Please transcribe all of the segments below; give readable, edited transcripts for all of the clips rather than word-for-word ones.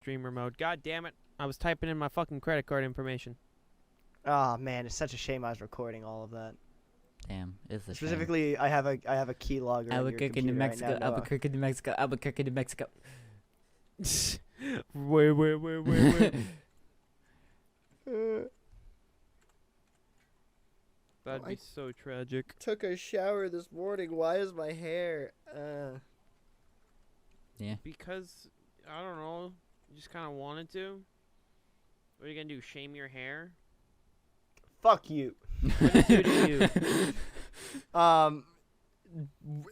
streamer mode. God damn it. I was typing in my fucking credit card information. Oh man, it's such a shame I was recording all of that. Damn, it's a shame. Specifically, I have a keylogger. Albuquerque, New Mexico. Albuquerque, New Mexico. Albuquerque, New Mexico. Wait. That'd be so tragic. Took a shower this morning. Why is my hair? Yeah. Because, I don't know, you just kind of wanted to. What are you going to do, shame your hair? Fuck you. What did it do to you?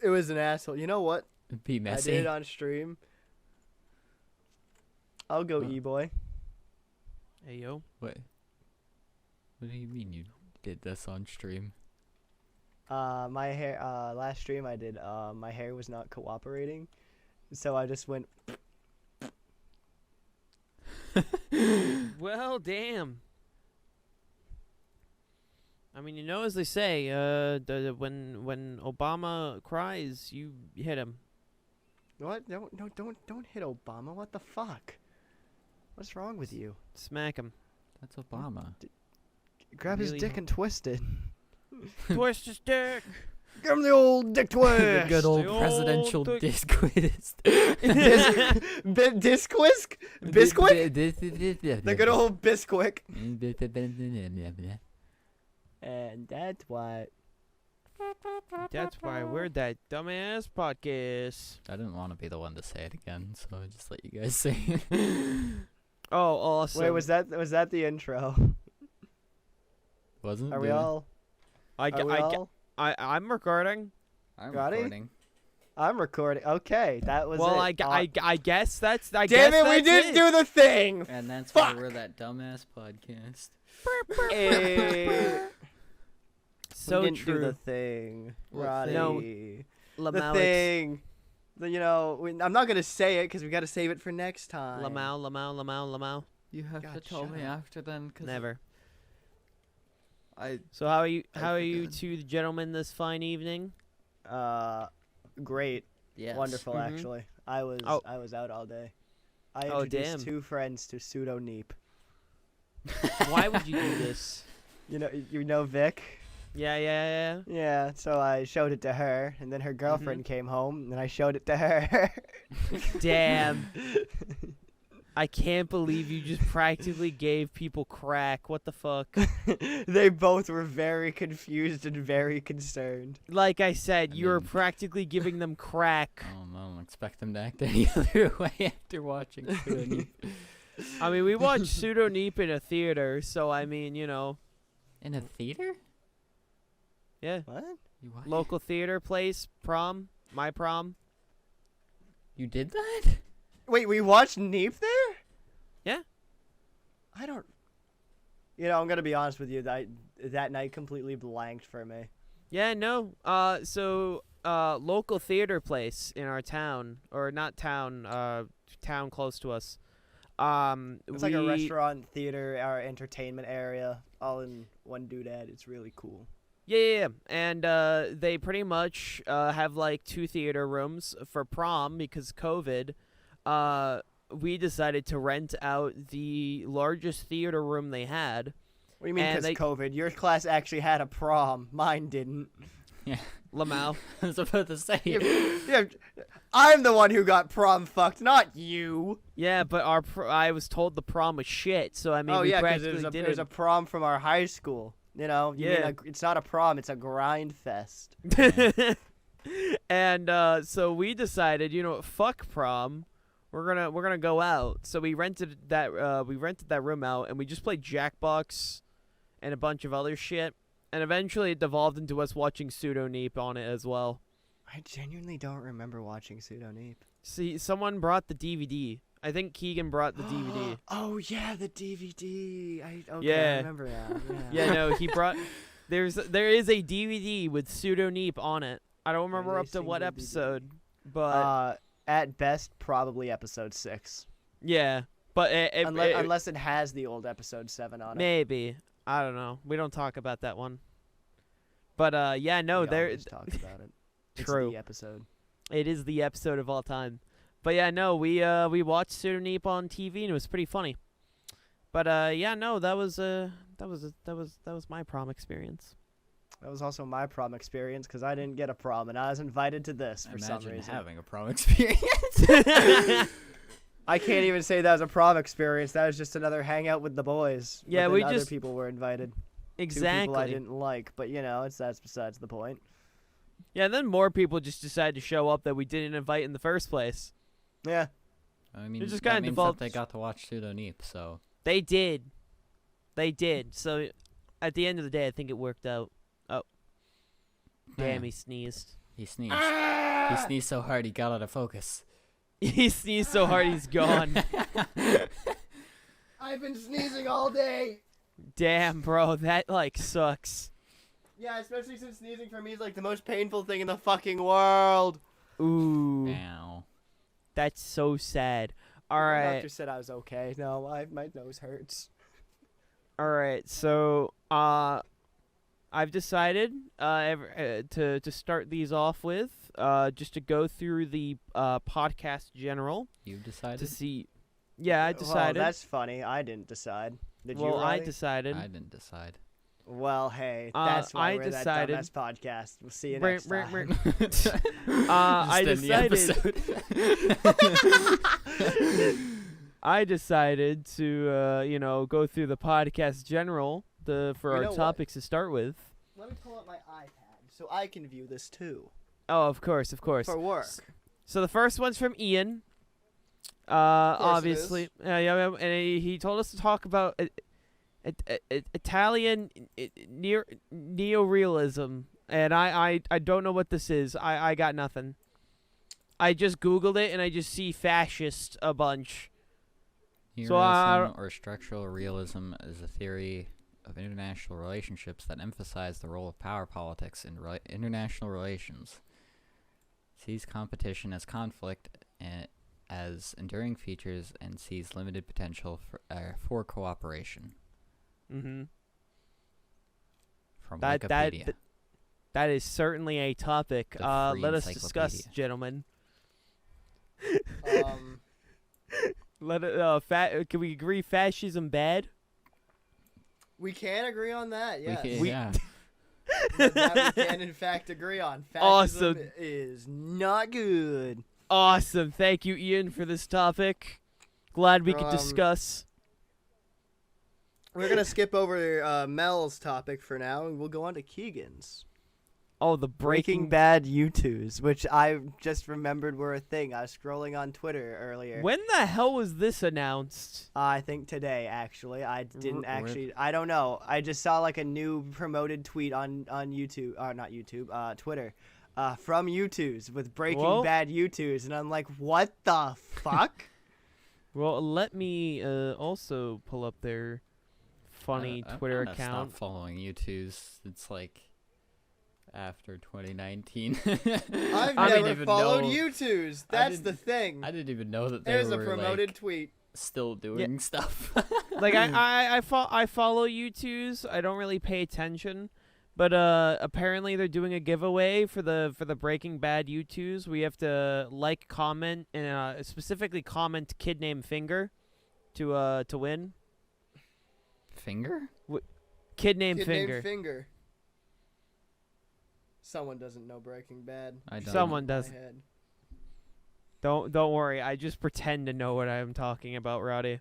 It was an asshole. You know what? Be messy. I did it on stream. I'll go E-boy. Hey, yo. What do you mean you did this on stream? My hair, last stream I did, my hair was not cooperating. So I just went. Well, damn. I mean, you know, as they say, when Obama cries, you hit him. What? Don't hit Obama. What the fuck? What's wrong with you? Smack him. That's Obama. Grab his Really dick and twist it. Twist his dick. Give him the old dick twist. The good old The old presidential dick- disquist. Disquisk? Bisquick? The good old Bisquick. And that's why. That's why we're that dumbass podcast. I didn't want to be the one to say it again, so I just let you guys say it. Oh, awesome. Wait, was that the intro? Wasn't Are we it? all? I'm recording. I'm Got it? recording. I'm recording. Okay, that was Well, it. I guess that's. I Damn guess it, we that's didn't do the thing. And that's Fuck. why we're that dumbass podcast. So we didn't true. do the thing, What Roddy. thing? No, The thing. You know, I'm not gonna say it because we got to save it for next time. Lamau. You have God, to tell shut me up. after then, cause Never. I So how are you? I How are you forgot. two gentlemen this fine evening? Great. yes. Wonderful, Mhm. actually. I was Oh. out all day. I Oh, introduced damn. 2 friends to pseudo neep. Why would you do this? You know Vic? Yeah. Yeah, so I showed it to her, and then her girlfriend came home, and I showed it to her. Damn. I can't believe you just practically gave people crack. What the fuck? They both were very confused and very concerned. Like I said, I you were mean- practically giving them crack. I don't expect them to act any other way after watching Pseudo-Neep. I mean, we watched Pseudo Neep in a theater, so I mean, you know, In a theater? yeah. What? You what? Local theater place, prom, my prom. You did that? Wait, we watched Neep there? Yeah. I don't. I'm gonna be honest with you. That night completely blanked for me. Yeah, no. So local theater place in our town, or not town, town close to us. It's like a restaurant, theater, our entertainment area, all in one doodad. It's really cool. Yeah. And they pretty much have like 2 theater rooms for prom because COVID. We decided to rent out the largest theater room they had. What do you mean? And Because they- COVID? Your class actually had a prom. Mine didn't. Yeah. Lamau. I was about to say. Yeah, I'm the one who got prom fucked, not you. Yeah, but I was told the prom was shit, so I mean, Oh we yeah, because practically did it was a prom from our high school. You mean Yeah. it's not a prom; it's a grind fest. And so we decided, fuck prom. We're gonna go out. So we rented that room out, and we just played Jackbox and a bunch of other shit. And eventually, it devolved into us watching Pseudo Neep on it as well. I genuinely don't remember watching Pseudo Neep. See, someone brought the DVD. I think Keegan brought the DVD. Oh yeah, the DVD. I Yeah. remember that. Yeah, no, he brought. There is a DVD with Pseudo Neep on it. I don't remember up to what Releasing the episode, but At best, probably episode 6. yeah, but Unless it has the old episode 7 on it. maybe. I don't know. We don't talk about that one. But yeah, no, We there. always talk about it. It's True. the episode. It is the episode of all time. But yeah, no, we watched Pseudo Neep on TV and it was pretty funny. But yeah, no, that was my prom experience. That was also my prom experience because I didn't get a prom and I was invited to this for some Imagine reason. having a prom experience. I can't even say that was a prom experience. That was just another hangout with the boys. Yeah, but we then other just- people were invited. 2 people I Exactly. didn't like, but that's besides the point. Yeah, and then more people just decided to show up that we didn't invite in the first place. Yeah. I mean, It just that kinda means devolved- that they got to watch Pseudo Neep, so They did. So at the end of the day, I think it worked out. Oh. Damn, he sneezed. he sneezed. He sneezed so hard he got out of focus. He sneezed so hard he's gone. I've been sneezing all day. Damn, bro, that like sucks. Yeah, especially since sneezing for me is like the most painful thing in the fucking world. Ooh, Ow. that's so sad. All The right, doctor said I was okay. No, my nose hurts. all right. So, I've decided to start these off with just to go through the podcast general You've decided? to see. Yeah, I Well, decided. that's funny. I didn't decide. Did well, you? I Riley? decided. I didn't decide. Well, hey, that's why I we're decided- that dumbass podcast. We'll see you Brr, next brr, time. brr. I Just end the decided. I decided to go through the podcast general for You our know what? topics to start with. Let me pull up my iPad so I can view this too. Oh, of course. For work. So the first one's from Ian. course it Obviously, yeah, and he told us to talk about Italian neorealism, and I don't know what this is. I got nothing. I just Googled it and I just see fascist a bunch. So, Neorealism or structural realism is a theory of international relationships that emphasize the role of power politics in international relations. Sees competition as conflict and as enduring features and sees limited potential for cooperation. Mm-hmm. From That Wikipedia. that is certainly a topic. The free Let us discuss, encyclopedia. gentlemen. Um, Let it. Can we agree fascism bad? we can agree on that. Yes. We- Yeah. That we can in fact agree on. Awesome. Fascism is not good. Awesome. Thank you, Ian, for this topic. Glad we could Um, discuss. We're gonna skip over Mel's topic for now, and we'll go on to Keegan's. Oh, the Breaking Bad U2s, which I just remembered were a thing. I was scrolling on Twitter earlier. When the hell was this announced? I think today, actually. I didn't Rip. actually. I don't know. I just saw like a new promoted tweet on YouTube, or not YouTube, Twitter, from U2s with Breaking Whoa. Bad U2s, and I'm like, what the fuck? Well, let me also pull up their funny I'm Twitter gonna account. Stop following U2s. It's like after 2019. I've I didn't never even followed know- U2s. I That's the didn't- thing. I didn't even know that they There's were a promoted like, tweet. still doing stuff. Like I follow U2s. I don't really pay attention, but apparently they're doing a giveaway for the Breaking Bad U2s. We have to like, comment, and specifically comment kid named Finger to win. Finger? Kid named Kid Finger. named Finger. Someone doesn't know Breaking Bad. I don't. Someone In my does. head. Don't worry. I just pretend to know what I'm talking about, Rowdy.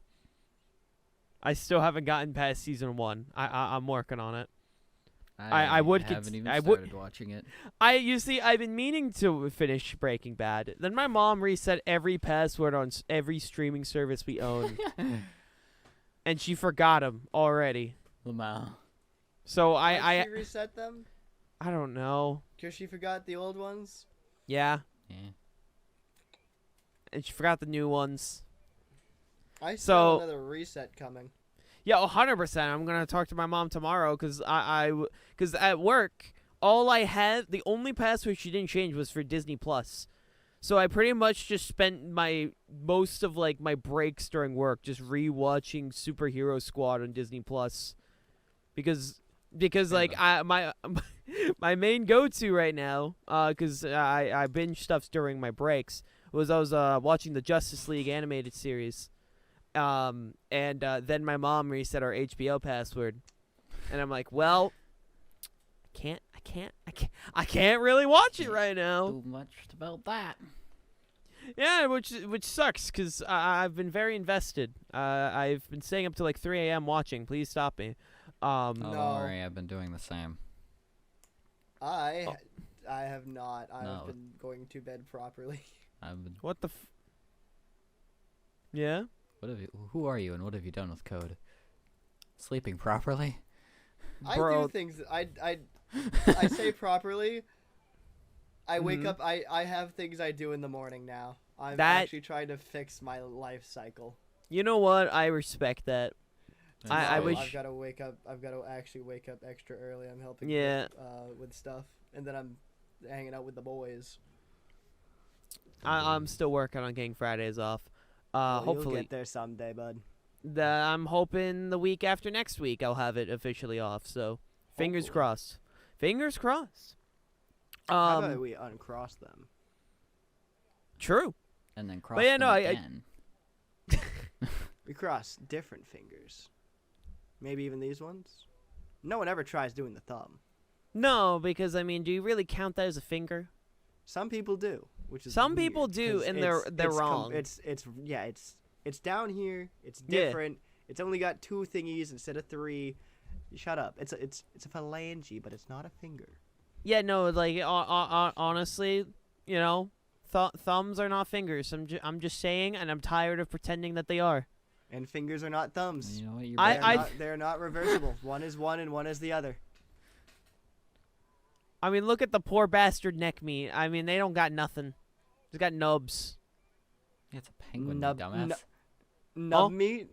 I still haven't gotten past season 1. I'm working on it. I would haven't cons- even I would- started watching it. You see, I've been meaning to finish Breaking Bad. Then my mom reset every password on every streaming service we own, and she forgot them already. Lamau. So Why'd I she reset them? I don't know. Because she forgot the old ones? Yeah, Yeah. and she forgot the new ones. I So- saw another reset coming. Yeah, 100%. I'm gonna talk to my mom tomorrow because because at work the only password she didn't change was for Disney Plus. So I pretty much just spent most of my breaks during work just rewatching Superhero Squad on Disney Plus, because my main go-to right now, because I binge stuff during my breaks, was I was watching the Justice League animated series, and then my mom reset our HBO password, and I'm like, well, I can't really watch it right now. Too much about that. Yeah, which sucks because I've been very invested. I've been staying up to like 3 a.m. watching. Please stop me. Oh, No. don't worry, I've been doing the same. I have not. I've No. been going to bed properly. I've been. What the? Yeah. What have you? Who are you, and what have you done with code? Sleeping properly? I Bro. do things. I say properly. I wake Mhm. up. I have things I do in the morning now. I'm That- actually trying to fix my life cycle. You know what? I respect that. I No, wish- I've got to wake up. I've got to actually wake up extra early. I'm helping. Yeah. With stuff, and then I'm hanging out with the boys. I'm still working on getting Fridays off. Well, you'll Hopefully, get there someday, bud. I'm hoping the week after next week I'll have it officially off. So, fingers Hopefully. crossed. Fingers crossed. How about we uncross them? True. And then cross yeah, them no, I- again. We cross different fingers. Maybe even these ones. No one ever tries doing the thumb. No, because I mean, do you really count that as a finger? Some people do, which is Some weird, people do, 'cause and they're it's wrong. It's down here. It's Yeah. different. It's only got 2 thingies instead of 3. Shut up. It's a phalange, but it's not a finger. Yeah, no, like honestly, you know, thumbs are not fingers. I'm just saying, and I'm tired of pretending that they are. And fingers are not thumbs. You know what? You're I- They're right. not, they're not reversible. One is one and one is the other. I mean, look at the poor bastard neck meat. I mean, they don't got nothing. They got nubs. Yeah, it's a penguin, Nub- you dumbass. Nub Oh. meat.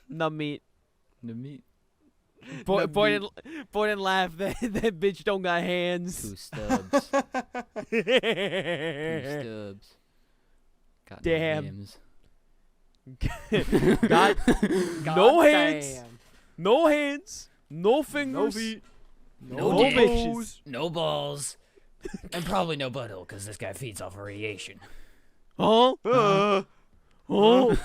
Nub meat. The meat. Boy, Nub boy, meat. didn't laugh. That bitch don't got hands. 2 stubs. 2 stubs. Got no Damn. names. Got no hands, Goddamn. no hands, no fingers, feet. No no dicks. bitches. No balls. And probably no butthole, because this guy feeds off of radiation. Huh? Uh, Oh.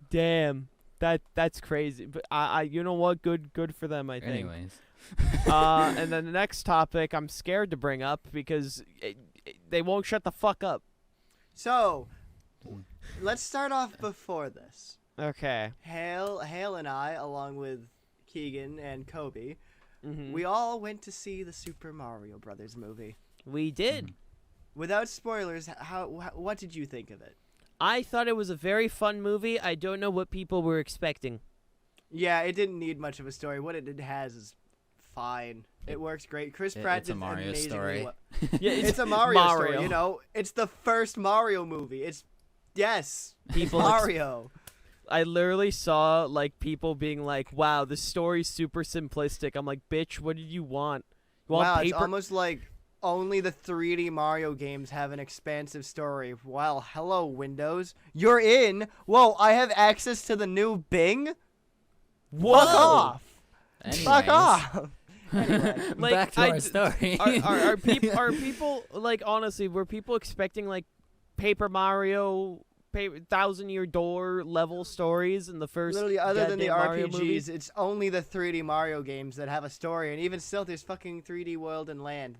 Damn. That's crazy. But I you know what? Good for them, I think. Anyways. And then the next topic I'm scared to bring up because they won't shut the fuck up. So, let's start off before this. Okay. Hale and I, along with Keegan and Kobe, Mhm. we all went to see the Super Mario Brothers movie. We did. Without spoilers, what did you think of it? I thought it was a very fun movie. I don't know what people were expecting. Yeah, it didn't need much of a story. What it has is fine. It works great. Chris Pratt it's a did Mario amazingly story. well. Yeah, It's a Mario, story, you know? It's the first Mario movie. Yes, People Mario. I literally saw like people being like, "Wow, this story's super simplistic." I'm like, "Bitch, what did you want? You want Wow, it's paper?" almost like only the 3D Mario games have an expansive story. Well, hello, Windows. You're in. Whoa, I have access to the new Bing? Whoa! Fuck off. Anyways, Fuck off. Anyway, Like, back to I our d- story. Are people like honestly? Were people expecting like Paper Mario, 1,000-Year Door level stories in the first? literally, other than the goddamn Mario RPGs, movie? it's only the 3D Mario games that have a story. And even still, there's fucking 3D World and Land.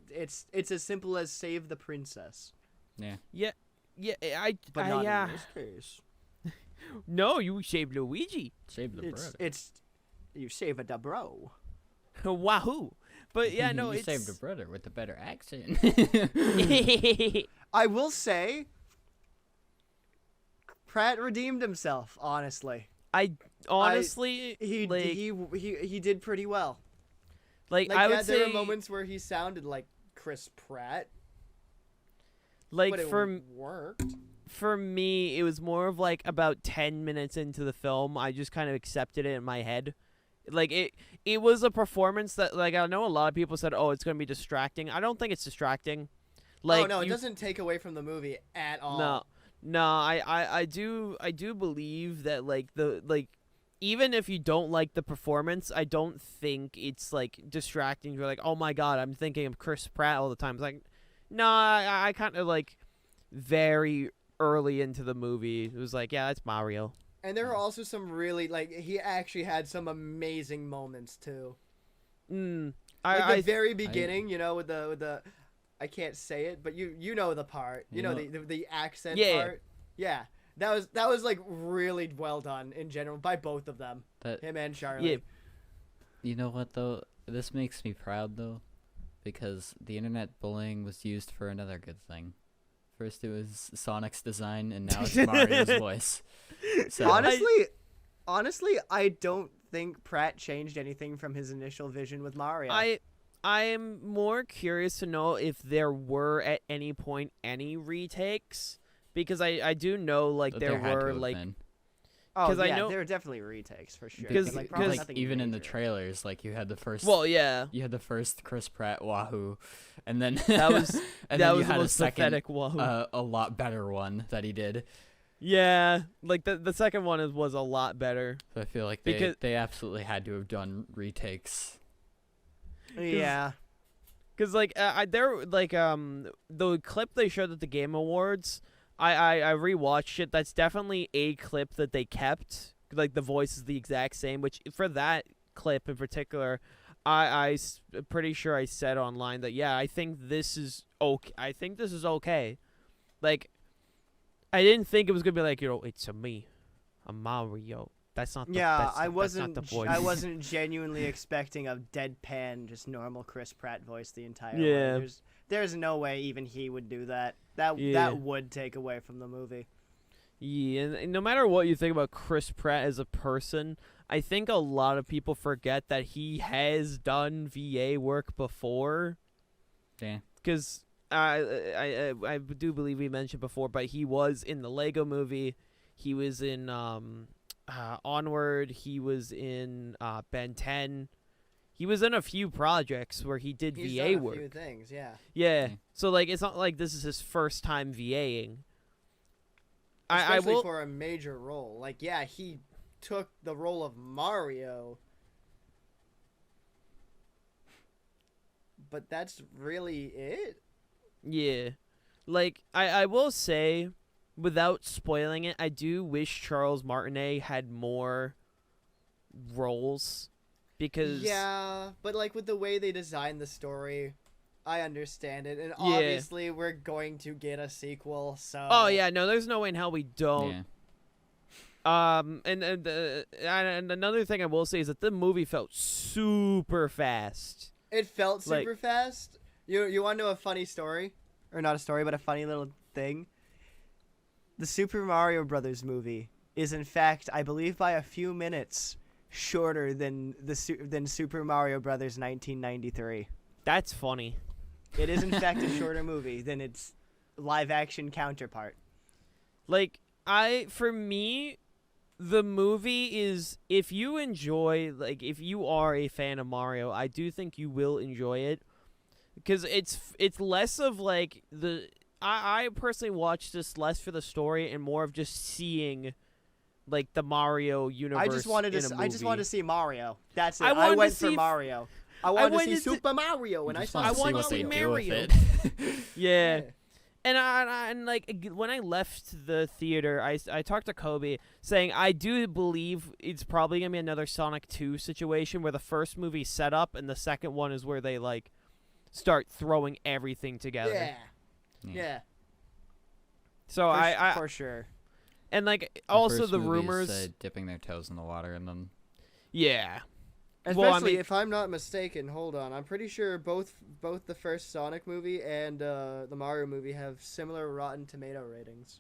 It's as simple as save the princess. Yeah, But not in this case. No, you saved Luigi. Save the brother. It's you save a da bro. Wahoo! But yeah, no, you it's saved a brother with a better accent. I will say, Pratt redeemed himself. Honestly, I honestly he like, he did pretty well. like Like, I yeah, would there say were moments where he sounded like Chris Pratt, like but it worked. for me, it was more of like about 10 minutes into the film, I just kind of accepted it in my head. Like it was a performance that like I know a lot of people said, "Oh, it's going to be distracting." I don't think it's distracting. Like Oh no, it you- doesn't take away from the movie at all. No, I do believe that like even if you don't like the performance, I don't think it's like distracting. You're like, "Oh my god, I'm thinking of Chris Pratt all the time." It's like, no, I kind of like very early into the movie. It was like, yeah, that's Mario. And there were also some really like he actually had some amazing moments too. Mm. Like the very beginning, you know, with the I can't say it, but you know the part. You know the accent part. Yeah. That was like really well done in general by both of them. Him and Charlie. Yeah. You know what though? This makes me proud though, because the internet bullying was used for another good thing. First it was Sonic's design, and now it's Mario's voice. So Honestly, I don't think Pratt changed anything from his initial vision with Mario. I am more curious to know if there were at any point any retakes, because I do know like there had to were have like been. Oh 'cause I yeah, know- there were definitely retakes for sure. Because- but, like, 'cause, probably like, nothing even in the major. trailers, like you had the first. well, yeah, You had the first Chris Pratt Wahoo, and then that was and that then was you the had a most second, pathetic one. a lot better one that he did. Yeah, like the second one was a lot better. So I feel like Because- they absolutely had to have done retakes. Yeah. Cause like there like the clip they showed at the Game Awards, I rewatched it. That's definitely a clip that they kept. Like the voice is the exact same. Which for that clip in particular, pretty sure I said online that yeah, I think this is okay. I think this is okay. Like, I didn't think it was gonna be like, it's a me, a Mario. That's not. Yeah, I that's not wasn't. the voice. I wasn't genuinely expecting a deadpan, just normal Chris Pratt voice the entire Yeah. way. There's no way even he would do that. Yeah. That would take away from the movie. Yeah, and no matter what you think about Chris Pratt as a person, I think a lot of people forget that he has done VA work before. Yeah. Because I do believe we mentioned before, but he was in the Lego Movie. He was in Onward. He was in Ben 10. He was in a few projects where he did He's VA done a work. few things, yeah. Yeah. Yeah. So like it's not like this is his first time VAing. Especially I will for a major role. Like, yeah, he took the role of Mario, but that's really it. Yeah. Like, I will say, without spoiling it, I do wish Charles Martinet had more roles. Because... Yeah, but like with the way they designed the story, I understand it. And Yeah. obviously we're going to get a sequel, so... Oh, yeah, no, there's no way in hell we don't. Yeah. And another thing I will say is that the movie felt super fast. It felt Like- super fast. You want to know a funny story? Or not a story, but a funny little thing? The Super Mario Brothers movie is, in fact, I believe by a few minutes, shorter than than Super Mario Brothers 1993. That's funny. It is, in fact, a shorter movie than its live-action counterpart. Like, for me, the movie is, if you enjoy, like, if you are a fan of Mario, I do think you will enjoy it. Because it's less of, like, I personally watched this less for the story and more of just seeing, like, the Mario universe. I just wanted in a movie. to see Mario. That's it. I I wanted to went for see- Mario. I wanted to see wanted to- Super Mario, and I Just saw wanna see wanted what to they see do with Mario. it. Yeah. And like when I left the theater, I talked to Kobe saying I do believe it's probably gonna be another Sonic 2 situation where the first movie set up and the second one is where they like start throwing everything together. Yeah. Yeah. Yeah. So I for sure. and like also first the movie is, rumors. dipping their toes in the water and then Yeah. Especially Well, I mean- if I'm not mistaken. Hold on, I'm pretty sure both the first Sonic movie and the Mario movie have similar Rotten Tomato ratings.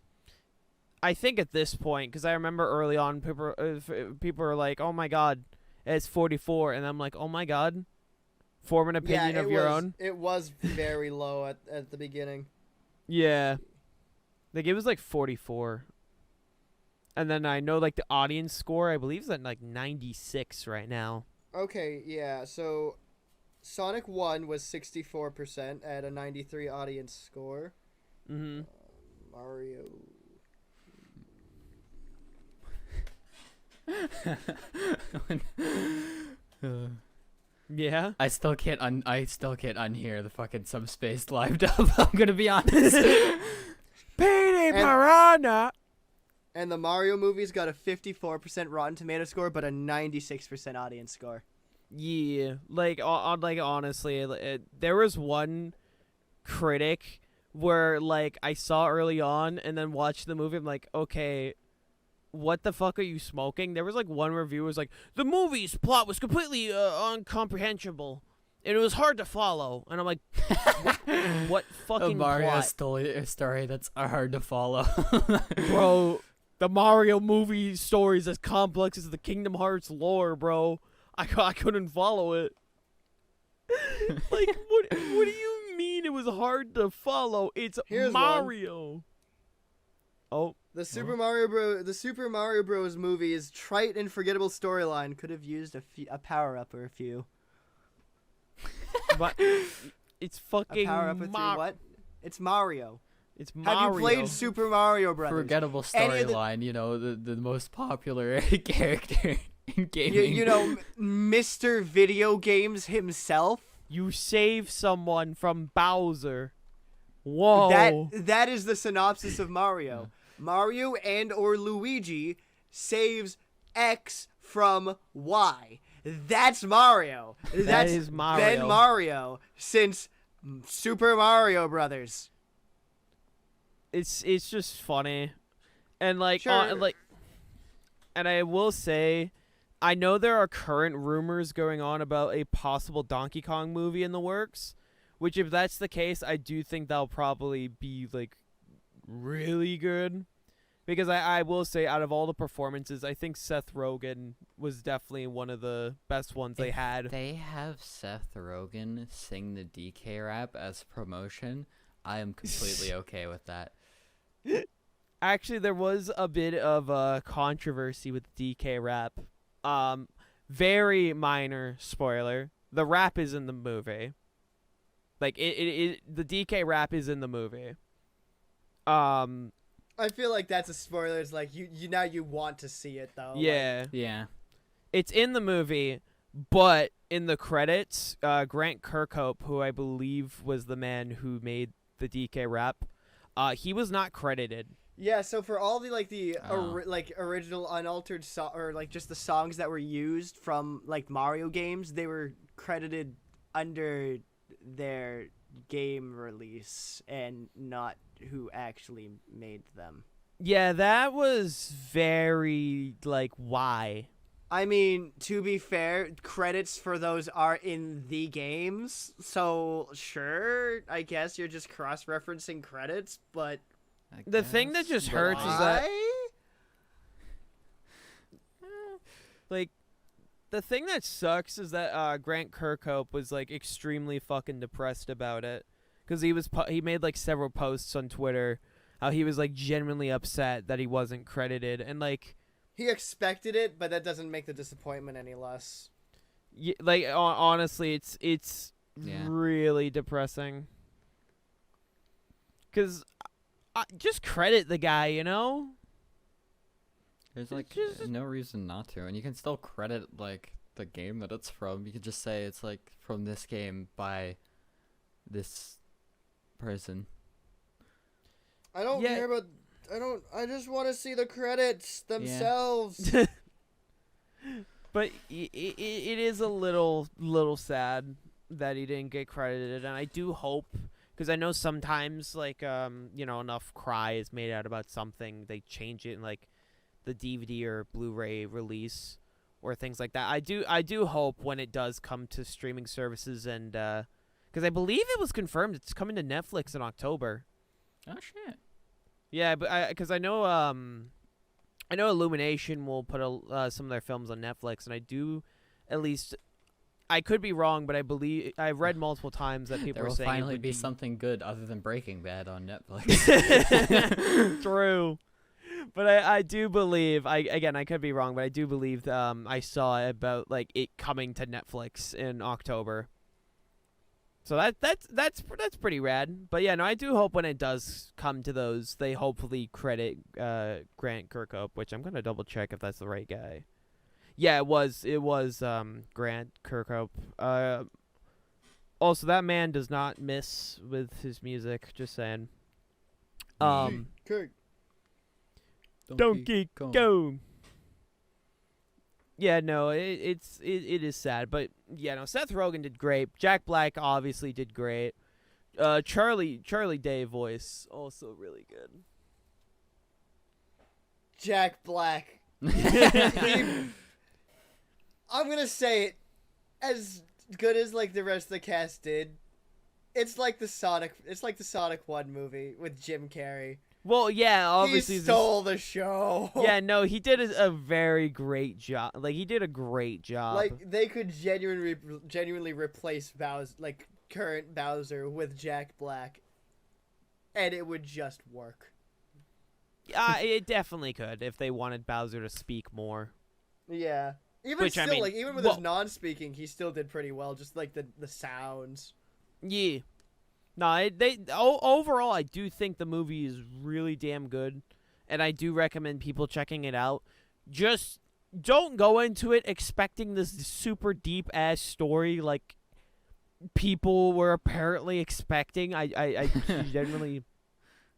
I think at this point, because I remember early on, people were like, "Oh my God, it's 44," and I'm like, "Oh my God, form an opinion yeah, of your own." It was very low at the beginning. Yeah, like it was like 44, and then I know like the audience score, I believe, is at like 96 right now. Okay, yeah. So, Sonic 1 was 64% at a 93 audience score. Mm-hmm. Mario. Yeah. I still can't unhear the fucking subspace live dub. I'm gonna be honest. Payday And- Piranha. And the Mario movie's got a 54% Rotten Tomato score, but a 96% audience score. Yeah, like honestly, there was one critic where like I saw early on and then watched the movie. I'm like, okay, what the fuck are you smoking? There was like one review was like the movie's plot was completely incomprehensible and it was hard to follow. And I'm like, what fucking Mario plot, story that's hard to follow. bro? The Mario movie story is as complex as the Kingdom Hearts lore, bro. I couldn't follow it. Like, what do you mean it was hard to follow? It's Here's Mario. Oh, The Super Mario Bros. Movie's trite and forgettable storyline could have used a power up or a few. but it's A fucking power up or three. What? It's Mario. It's Mario. Have you played Super Mario Brothers? Forgettable Any of the- storyline, you know, the most popular character in gaming. You know, Mr. Video Games himself. You save someone from Bowser. Whoa. That is the synopsis of Mario. Mario and or Luigi saves X from Y. That's Mario. That's is Mario. been Mario since Super Mario Brothers. It's just funny, and like Sure. and I will say, I know there are current rumors going on about a possible Donkey Kong movie in the works, which if that's the case, I do think that'll probably be like really good, because I will say out of all the performances, I think Seth Rogen was definitely one of the best ones they had. They have Seth Rogen sing the DK rap as promotion. I am completely okay with that. Actually, there was a bit of controversy with DK rap. Very minor spoiler. The rap is in the movie. Like the DK rap is in the movie. I feel like that's a spoiler. It's like you now you want to see it though. Yeah, Yeah. it's in the movie, but in the credits, Grant Kirkhope, who I believe was the man who made the DK rap, he was not credited. Yeah, so for all the Oh. original unaltered or like just the songs that were used from like Mario games, they were credited under their game release and not who actually made them. Yeah, that was very like why. I mean, to be fair, credits for those are in the games, so sure, I guess you're just cross-referencing credits, but I The thing that guess. just hurts is that why? like the thing that sucks is that Grant Kirkhope was like extremely fucking depressed about it, because he made like several posts on Twitter how he was like genuinely upset that he wasn't credited, and like He expected it, but that doesn't make the disappointment any less. honestly, it's Yeah. really depressing, because just credit the guy, you know. There's like just- no reason not to, and you can still credit like the game that it's from. You could just say it's like from this game by this person. I don't Yeah. care about. I just want to see the credits themselves. But it is a little sad that he didn't get credited, and I do hope, because I know sometimes like enough cry is made out about something, they change it in like the DVD or Blu-ray release or things like that. I do hope when it does come to streaming services, and because I believe it was confirmed it's coming to Netflix in October. Oh shit. Yeah, but because I know Illumination will put some of their films on Netflix, and I do, at least, I could be wrong, but I believe I've read multiple times that people There are will saying finally it would be something good other than Breaking Bad on Netflix. True, but I do believe I could be wrong, but I do believe I saw about like it coming to Netflix in October. So that's pretty rad. But yeah, no, I do hope when it does come to those, they hopefully credit Grant Kirkhope, which I'm gonna double check if that's the right guy. Yeah, it was Grant Kirkhope. Also, that man does not miss with his music. Just saying. Kirk. Donkey Kong. Yeah, no, it is sad, but yeah, no, Seth Rogen did great. Jack Black obviously did great. Charlie Day voice also really good. Jack Black. I'm gonna say it, as good as like the rest of the cast did. It's like the Sonic 1 movie with Jim Carrey. Well, yeah, obviously he stole the show. Yeah, no, he did a very great job. Like he did a great job. Like they could genuinely replace Bowser, like current Bowser, with Jack Black, and it would just work. It definitely could if they wanted Bowser to speak more. Yeah. Even Which, still, I mean, like even with his non-speaking, he still did pretty well. Just like the sounds. Yeah. No, overall, I do think the movie is really damn good, and I do recommend people checking it out. Just don't go into it expecting this super deep ass story like people were apparently expecting. I generally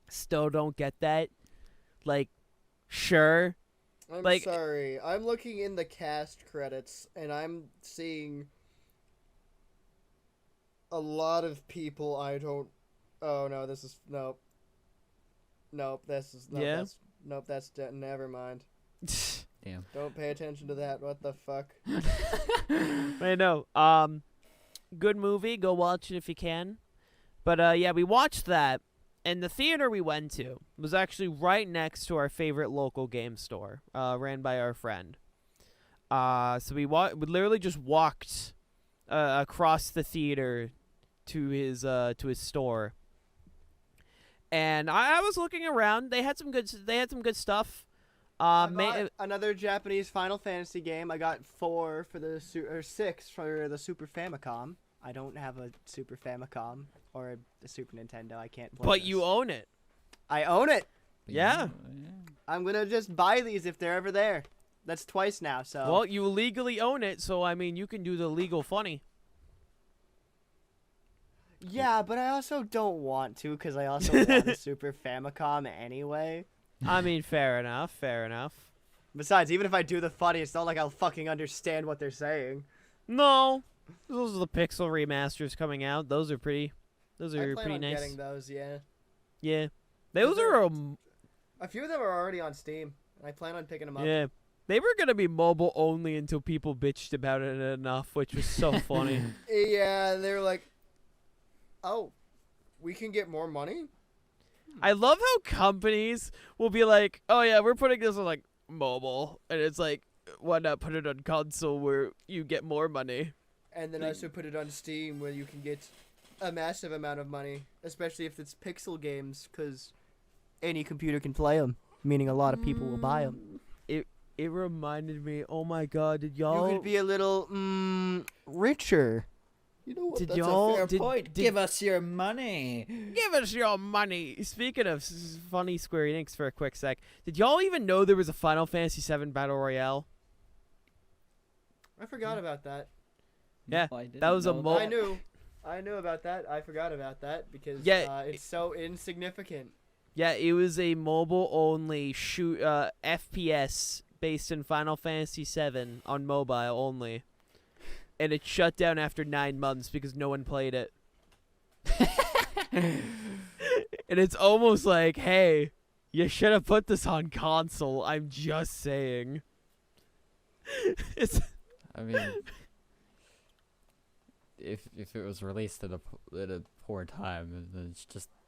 still don't get that. Like, sure. I'm Like- sorry. I'm looking in the cast credits, and I'm seeing a lot of people I don't. Oh no, this is nope. Nope, this is nope. Yeah? Never mind. Damn. Don't pay attention to that. What the fuck? I know. Good movie. Go watch it if you can. But yeah, we watched that, and the theater we went to was actually right next to our favorite local game store, ran by our friend. So we literally just walked across the theater to his store. And I was looking around. They had some good stuff. I bought another Japanese Final Fantasy game. I got 4 for the 6 for the Super Famicom. I don't have a Super Famicom or a Super Nintendo. I can't play. But this. you own it. I own it. Yeah. I'm gonna just buy these if they're ever there. That's twice now. So. Well, you legally own it, so I mean, you can do the legal funny. Yeah, but I also don't want to because I also want a Super Famicom anyway. I mean, fair enough. Besides, even if I do the funny, it's not like I'll fucking understand what they're saying. No, those are the Pixel remasters coming out. Those are pretty. Those are I plan pretty on nice. getting those, yeah. Yeah, those are. A few of them are already on Steam. And I plan on picking them up. Yeah, they were gonna be mobile only until people bitched about it enough, which was so funny. Yeah, they're like, oh, we can get more money? I love how companies will be like, "Oh yeah, we're putting this on like mobile," and it's like, why not put it on console where you get more money? And then also put it on Steam where you can get a massive amount of money, especially if it's pixel games, because any computer can play them, meaning a lot of people will buy them. It reminded me. Oh my god, did y'all? You could be a little richer. You know what? Did That's y'all- a fair did- point. did- Give us your money. Give us your money. Speaking of funny Square Enix for a quick sec, did y'all even know there was a Final Fantasy VII Battle Royale? I forgot about that. Yeah, No, I didn't that was a know mo- that. I knew about that. I forgot about that because Yeah, it's so insignificant. Yeah, it was a mobile-only FPS based in Final Fantasy VII on mobile only. And it shut down after 9 months because no one played it. And it's almost like, hey, you should have put this on console. I'm just saying. It's I mean, if it was released at a poor time, then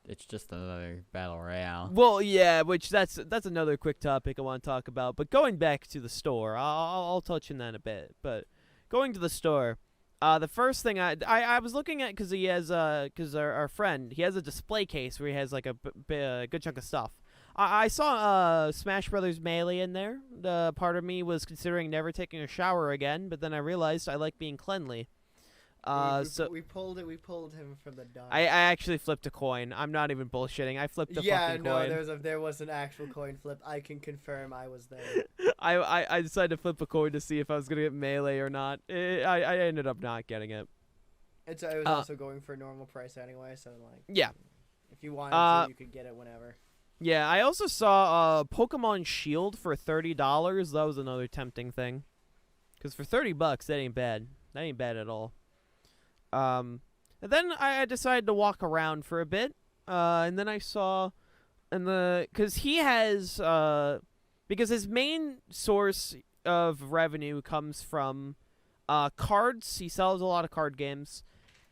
it's just another battle royale. well, yeah, which that's another quick topic I want to talk about. But going back to the store, I'll touch on that a bit. But going to the store, the first thing I was looking at because he has because our friend, he has a display case where he has like a good chunk of stuff. I saw Smash Brothers Melee in there. Part of me was considering never taking a shower again, but then I realized I like being cleanly. So we pulled him from the dust. I actually flipped a coin. I'm not even bullshitting. I flipped a fucking coin. There was an actual coin flip. I can confirm I was there. I decided to flip a coin to see if I was gonna get Melee or not. I ended up not getting it. It was also going for normal price anyway, so like Yeah. if you wanted to, you could get it whenever. Yeah, I also saw Pokemon Shield for $30. That was another tempting thing. Because for $30, that ain't bad. That ain't bad at all. And then I decided to walk around for a bit. And then I saw, because he has, because his main source of revenue comes from cards. He sells a lot of card games,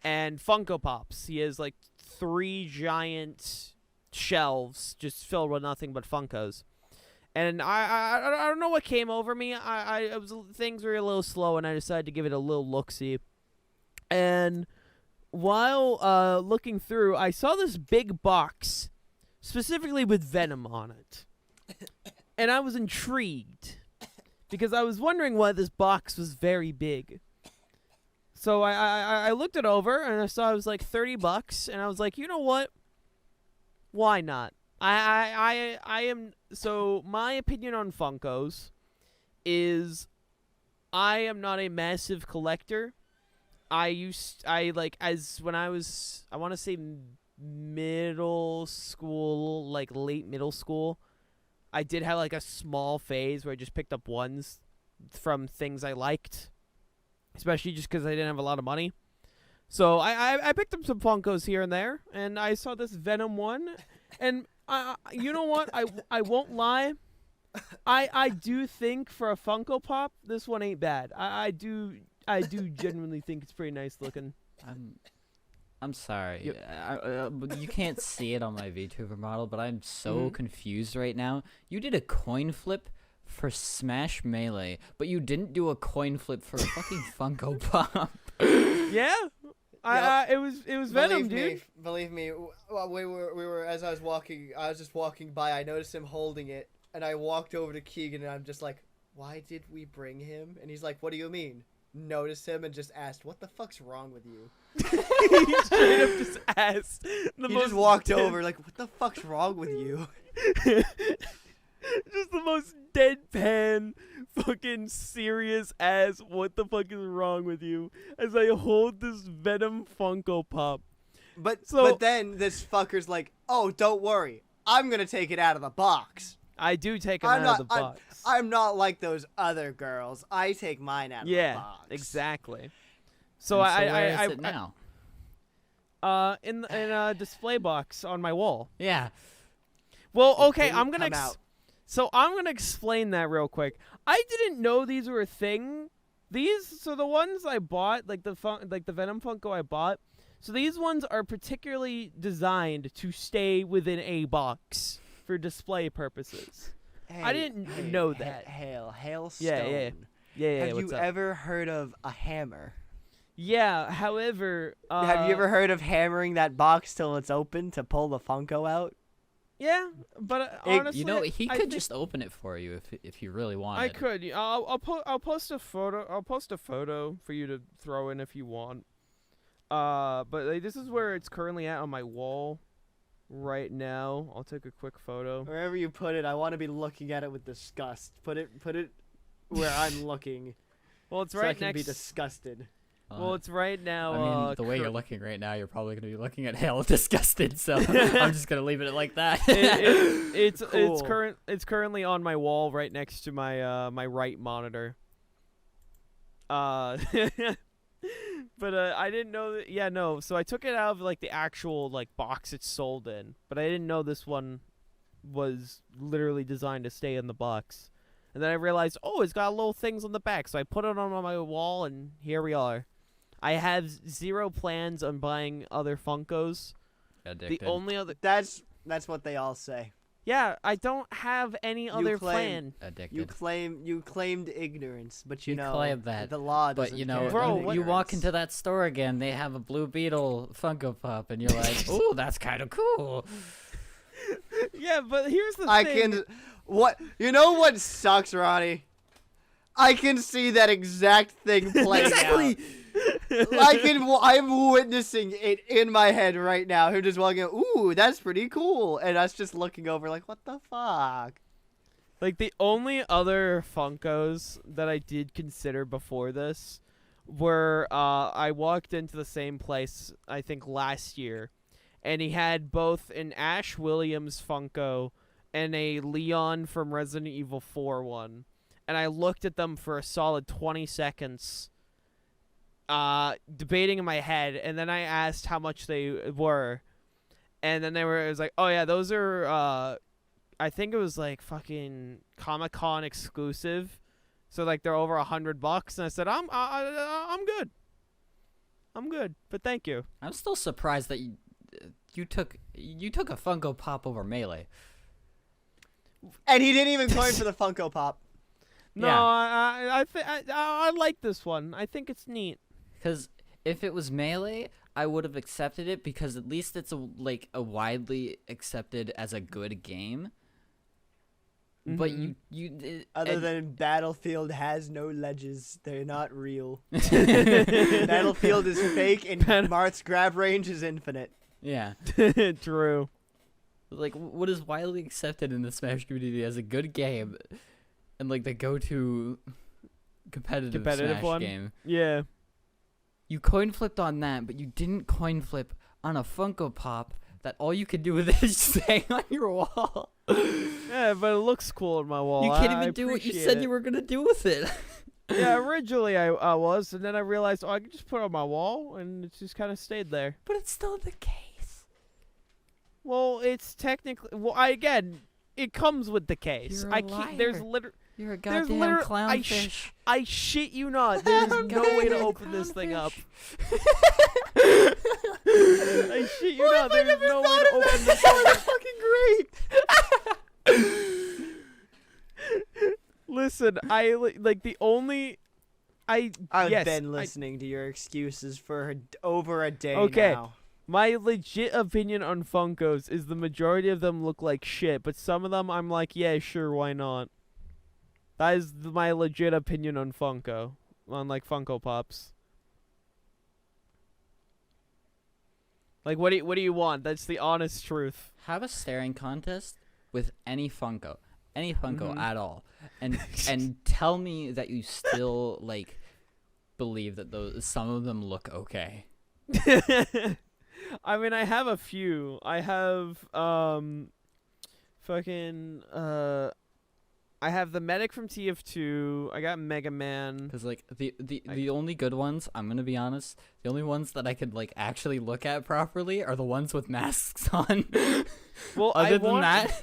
and Funko Pops. He has like 3 giant shelves just filled with nothing but Funkos. And I don't know what came over me. Things were a little slow, and I decided to give it a little look-see. And while looking through, I saw this big box, specifically with Venom on it. And I was intrigued, because I was wondering why this box was very big. So I looked it over, and I saw it was like $30, and I was like, you know what? Why not? I am, so my opinion on Funkos is I am not a massive collector. When I was, I want to say middle school, like late middle school, I did have like a small phase where I just picked up ones from things I liked, especially just because I didn't have a lot of money. So I picked up some Funkos here and there, and I saw this Venom one, and you know what? I won't lie. I do think for a Funko Pop, this one ain't bad. I do genuinely think it's pretty nice looking. I'm sorry. Yep. You can't see it on my VTuber model, but I'm so confused right now. You did a coin flip for Smash Melee, but you didn't do a coin flip for a fucking Funko Pop. Yeah. It was Venom, dude. Believe me. We were as I was just walking by. I noticed him holding it, and I walked over to Keegan, and I'm just like, "Why did we bring him?" And he's like, "What do you mean?" Noticed him and just asked, "What the fuck's wrong with you?" He straight up just asked. He just walked over like, "What the fuck's wrong with you?" Just the most deadpan, fucking serious ass. What the fuck is wrong with you? As I hold this Venom Funko Pop. But then this fucker's like, "Oh, don't worry, I'm gonna take it out of the box." I do take it out of the box. I'm not like those other girls. I take mine out of the box. Yeah, exactly. So where is it now? In a display box on my wall. Yeah. Well, okay, didn't I'm gonna come out. So I'm gonna explain that real quick. I didn't know these were a thing. So the ones I bought, like the Venom Funko I bought, so these ones are particularly designed to stay within a box for display purposes. I didn't know that. Hailstone. Yeah. Have what's you up? ever heard of a hammer? Yeah. However, Have you ever heard of hammering that box till it's open to pull the Funko out? Yeah, but honestly, You know, he I could think just open it for you if you really wanted. I could. I'll post a photo. I'll post a photo for you to throw in if you want. But like, this is where it's currently at on my wall right now. I'll take a quick photo. Wherever you put it, I want to be looking at it with disgust. Put it where I'm looking. Well, it's so I right can be next. disgusted. Well, it's right now. I mean, the way you're looking right now, you're probably going to be looking at hell disgusted. So I'm just going to leave it like that. It's Cool. It's currently on my wall right next to my my right monitor. But I didn't know that. Yeah, no. So I took it out of like the actual like box it's sold in, but I didn't know this one was literally designed to stay in the box. And then I realized, oh, it's got little things on the back, so I put it on my wall, and here we are. I have zero plans on buying other Funkos. Addicted. The only other, That's what they all say. yeah, I don't have any other claim- plan. Addicted. You claimed ignorance, but you You know claim that, the law doesn't But you know, care Bro, about what- you walk ignorance. into that store again, they have a Blue Beetle Funko Pop, and you're like, "Ooh, that's kind of cool." Yeah, but here's the I thing. can. What you know? What sucks, Ronnie? I can see that exact thing playing Exactly. out. I'm witnessing it in my head right now. Him just walking out, "Ooh, that's pretty cool," and us just looking over like, "What the fuck?" Like, the only other Funkos that I did consider before this were, I walked into the same place, I think, last year, and he had both an Ash Williams Funko and a Leon from Resident Evil 4 one. And I looked at them for a solid 20 seconds, debating in my head, and then I asked how much they were. And then it was like, oh yeah, those are, I think it was like fucking Comic-Con exclusive. So like they're over $100, and I said, I'm good. I'm good, but thank you. I'm still surprised that you took a Funko Pop over Melee. And he didn't even coin for the Funko Pop. No, Yeah. I like this one. I think it's neat. Because if it was Melee, I would have accepted it because at least it's a widely accepted as a good game. But Other than Battlefield has no ledges, they're not real. Battlefield is fake, and Marth's grab range is infinite. yeah, True. like what is widely accepted in the Smash community as a good game, and like the go-to competitive Smash one game. Yeah. You coin flipped on that, but you didn't coin flip on a Funko Pop that all you could do with it is just hang on your wall. Yeah, but it looks cool on my wall. You can't I even do what you appreciate said it. you were gonna do with it. Yeah, originally I was, and then I realized, I could just put it on my wall, and it just kind of stayed there. But it's still the case. Well, it's technically, again, it comes with the case. You're a I can't. There's liar. literally. You're a There's goddamn literally, clownfish. I shit you not. There's no way to Goddamn open this thing up. clownfish. I shit you not. There's no way to open this thing up. Fucking great. Listen, like the only, I've yes, been listening to your excuses for over a day Okay. now. My legit opinion on Funkos is the majority of them look like shit, but some of them I'm like, yeah, sure, why not? That is my legit opinion on Funko, on like Funko Pops. Like, what do you want? That's the honest truth. Have a staring contest with any Funko at all, and tell me that you still like believe that some of them look okay. I mean, I have a few. I have fucking I have the medic from TF2. I got Mega Man. Because like the only good ones, I'm gonna be honest, the only ones that I could like actually look at properly are the ones with masks on. Well, Other than that,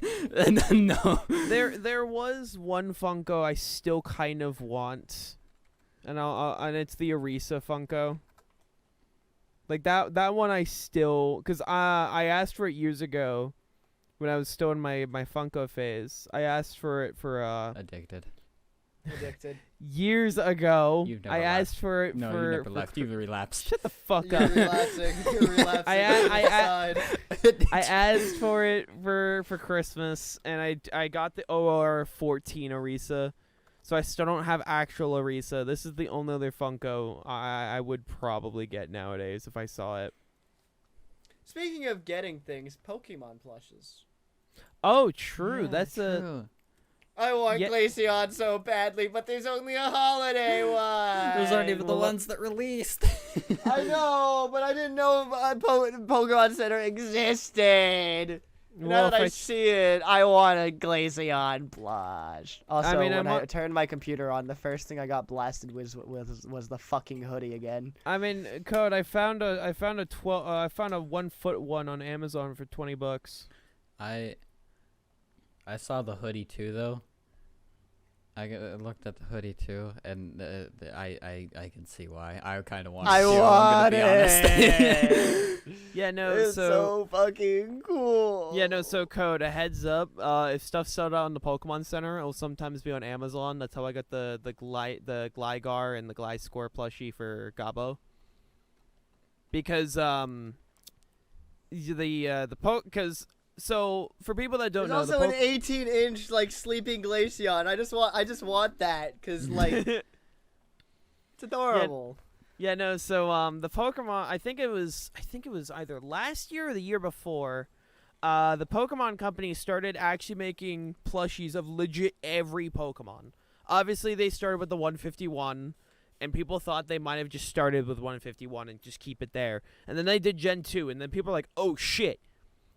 no. There was one Funko I still kind of want, and and it's the Arisa Funko. Like that one I still, cause I asked for it years ago, when I was still in my Funko phase. I asked for it for Addicted. years ago. You've never I left. asked for it No, for you never left. You've relapsed. Shut the fuck You're up. relapsing. You're relapsing. I asked for it for Christmas, and I got the OR 14 Arisa, so I still don't have actual Arisa. This is the only other Funko I would probably get nowadays if I saw it. Speaking of getting things, Pokemon plushes. Oh, true. Yeah, That's true. I want Yeah. Glaceon so badly, but there's only a holiday one. Those aren't even the well, ones that released. I know, but I didn't know Pokemon Center existed. Now that I see it, I want a Glaceon plush. Also, I mean, when I turned my computer on, the first thing I got blasted was the fucking hoodie again. I mean, Code. I found a 1 foot one on Amazon for $20. I saw the hoodie too, though. I looked at the hoodie too, and I can see why. I kind of want it I too, want I'm gonna be honest. it. Yeah, no. It's so fucking cool. Yeah, no, so Code, a heads up, if stuff's sold out on the Pokemon Center, it'll sometimes be on Amazon. That's how I got the Gligar and the Gliscor plushie for Gabo. Because because so for people that don't There's know, also an 18-inch like sleeping Glaceon. I just want that because like it's adorable. Yeah, no, so the Pokemon, I think it was either last year or the year before, the Pokemon company started actually making plushies of legit every Pokemon. Obviously, they started with the 151, and people thought they might have just started with 151 and just keep it there. And then they did Gen 2, and then people are like, oh shit,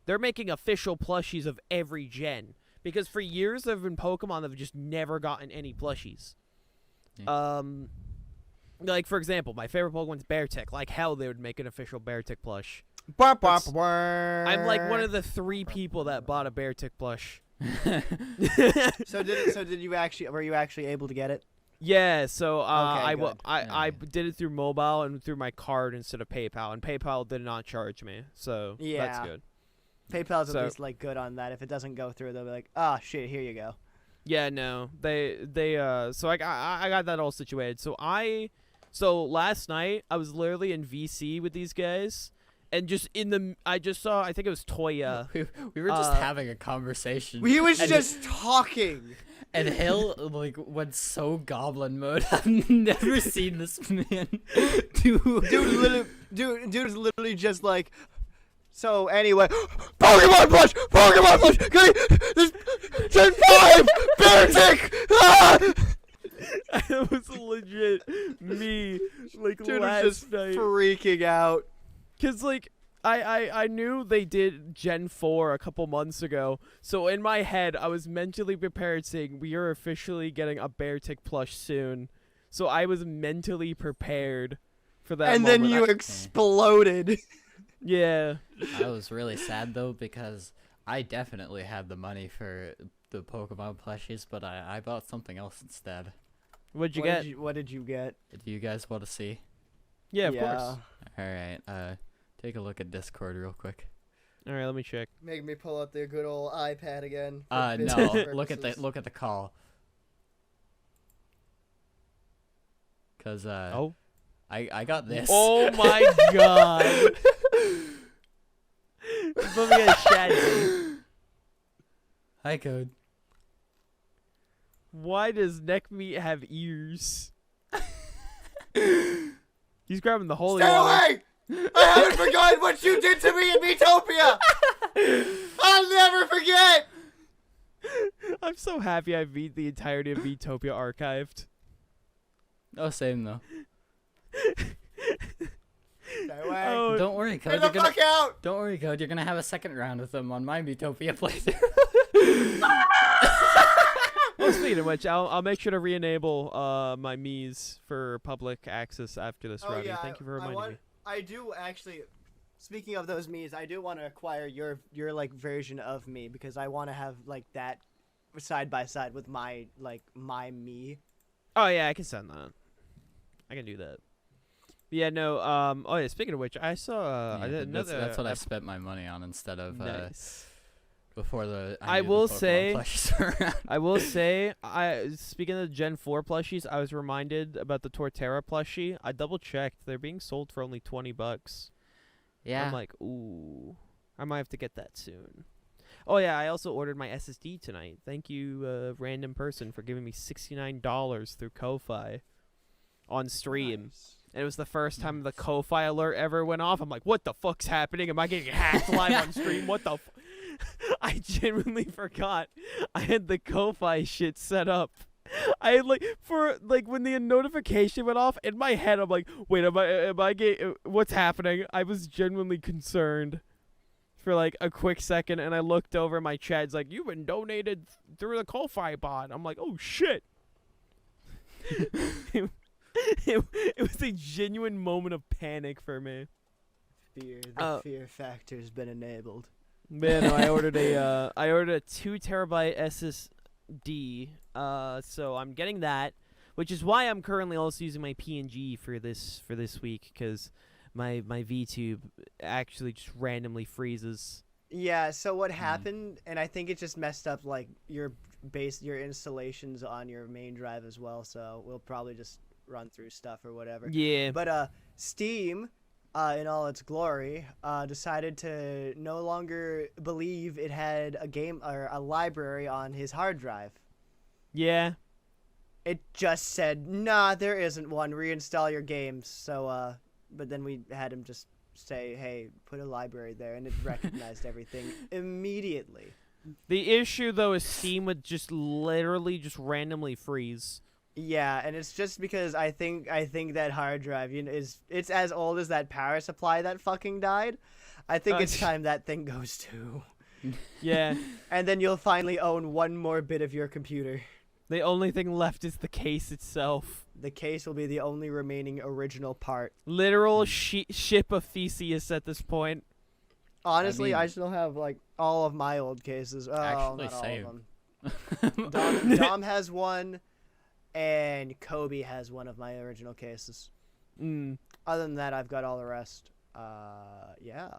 they're making official plushies of every gen. because for years there have been Pokemon that have just never gotten any plushies. Yeah. Like for example, my favorite Pokemon's Beartick. Like hell, they would make an official Beartick plush. I'm like one of the 3 people that bought a Beartick plush. So did you actually? Were you actually able to get it? Yeah, so I good. I did it through mobile and through my card instead of PayPal, and PayPal did not charge me, so that's Yeah. good. PayPal's at So- least like good on that. If it doesn't go through, they'll be like, "Ah, shit, here you go." Yeah, no, they so I got that all situated. So last night I was literally in VC with these guys, and just I just saw, I think it was Toya. We were just having a conversation. We was and- just talking. And Hill like went so goblin mode. I've never seen this man do. Dude was literally just like. So anyway, Pokemon plush, this Gen 5, Beartick. Ah! It was legit me, like Dude was last just night. freaking out. Cause like I knew they did Gen 4 a couple months ago, so in my head I was mentally prepared, saying we are officially getting a Beartick plush soon. So I was mentally prepared for that. And then moment. you exploded. Yeah. I was really sad though because I definitely had the money for the Pokemon plushies, but I bought something else instead. What'd you get? What did you get? Do you guys want to see? Yeah, of course. All right. Take a look at Discord real quick. All right, let me check. Make me pull out the good old iPad again. No. Look at the call. Cause Oh. I got this. Oh my god. Put me a Shadzy. Hi, Code. Why does neck meat have ears? He's grabbing the holy Stay water. away! I haven't forgotten what you did to me in Metopia! I'll never forget! I'm so happy I beat the entirety of Metopia archived. Oh, same though. Stay away. Oh, Don't worry, Get Code. the fuck out! Don't worry, Code. You're gonna have a second round with them on my Metopia playthrough. well, speaking of which, I'll make sure to re-enable my Mii's for public access after this round. Thank you for reminding me. I do actually. Speaking of those Mii's, I do want to acquire your like version of me because I want to have like that side by side with my Mii. Oh yeah, I can send that. I can do that. Yeah, no. Oh yeah. Speaking of which, I saw. I did another. That's what I spent my money on instead of Nice. before the. I knew will the Pokemon say- plushies were around. I will say, speaking of Gen 4 plushies, I was reminded about the Torterra plushie. I double checked; they're being sold for only $20. Yeah. I'm like, ooh, I might have to get that soon. Oh yeah, I also ordered my SSD tonight. Thank you, random person, for giving me $69 through Ko-fi on stream. Nice. And it was the first time the Ko-fi alert ever went off. I'm like, what the fuck's happening? Am I getting hacked live on stream? What the I genuinely forgot I had the Ko-fi shit set up. I had when the notification went off in my head, I'm like, wait, am I getting, what's happening? I was genuinely concerned for like a quick second, and I looked over my chat. It's like, you've been donated through the Ko-fi bot. I'm like, oh shit. It was a genuine moment of panic for me. The fear factor's been enabled. Man, no, I ordered a 2 terabyte SSD. So I'm getting that, which is why I'm currently also using my PNG for this week, because my VTube actually just randomly freezes. Yeah, so what happened, and I think it just messed up like your installations on your main drive as well, so we'll probably just run through stuff or whatever. Yeah. But Steam, in all its glory, decided to no longer believe it had a game or a library on his hard drive. Yeah. It just said, nah, there isn't one, reinstall your games. So but then we had him just say, hey, put a library there, and it recognized everything immediately. The issue though is Steam would just literally just randomly freeze. Yeah, and it's just because I think that hard drive, it's as old as that power supply that fucking died. I think it's time that thing goes too. Yeah. And then you'll finally own one more bit of your computer. The only thing left is the case itself. The case will be the only remaining original part. Literal ship of Theseus at this point. Honestly, I mean- still have like all of my old cases. Oh, Actually, not all same. of them. Dom has one, and Kobe has one of my original cases. Mm. Other than that, I've got all the rest. Yeah.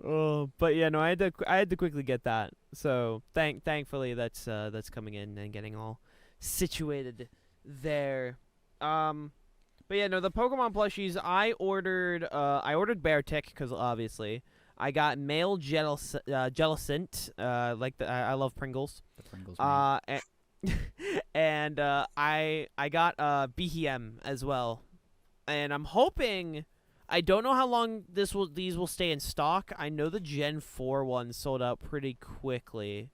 Oh, but yeah, no, I had to quickly get that. So thankfully that's coming in and getting all situated there. But yeah, no, the Pokemon plushies I ordered Beartick because obviously I got male Jellicent, I love Pringles. The Pringles. Man. And I got BHM as well, and I'm hoping. I don't know how long these will stay in stock. I know the Gen 4 one sold out pretty quickly,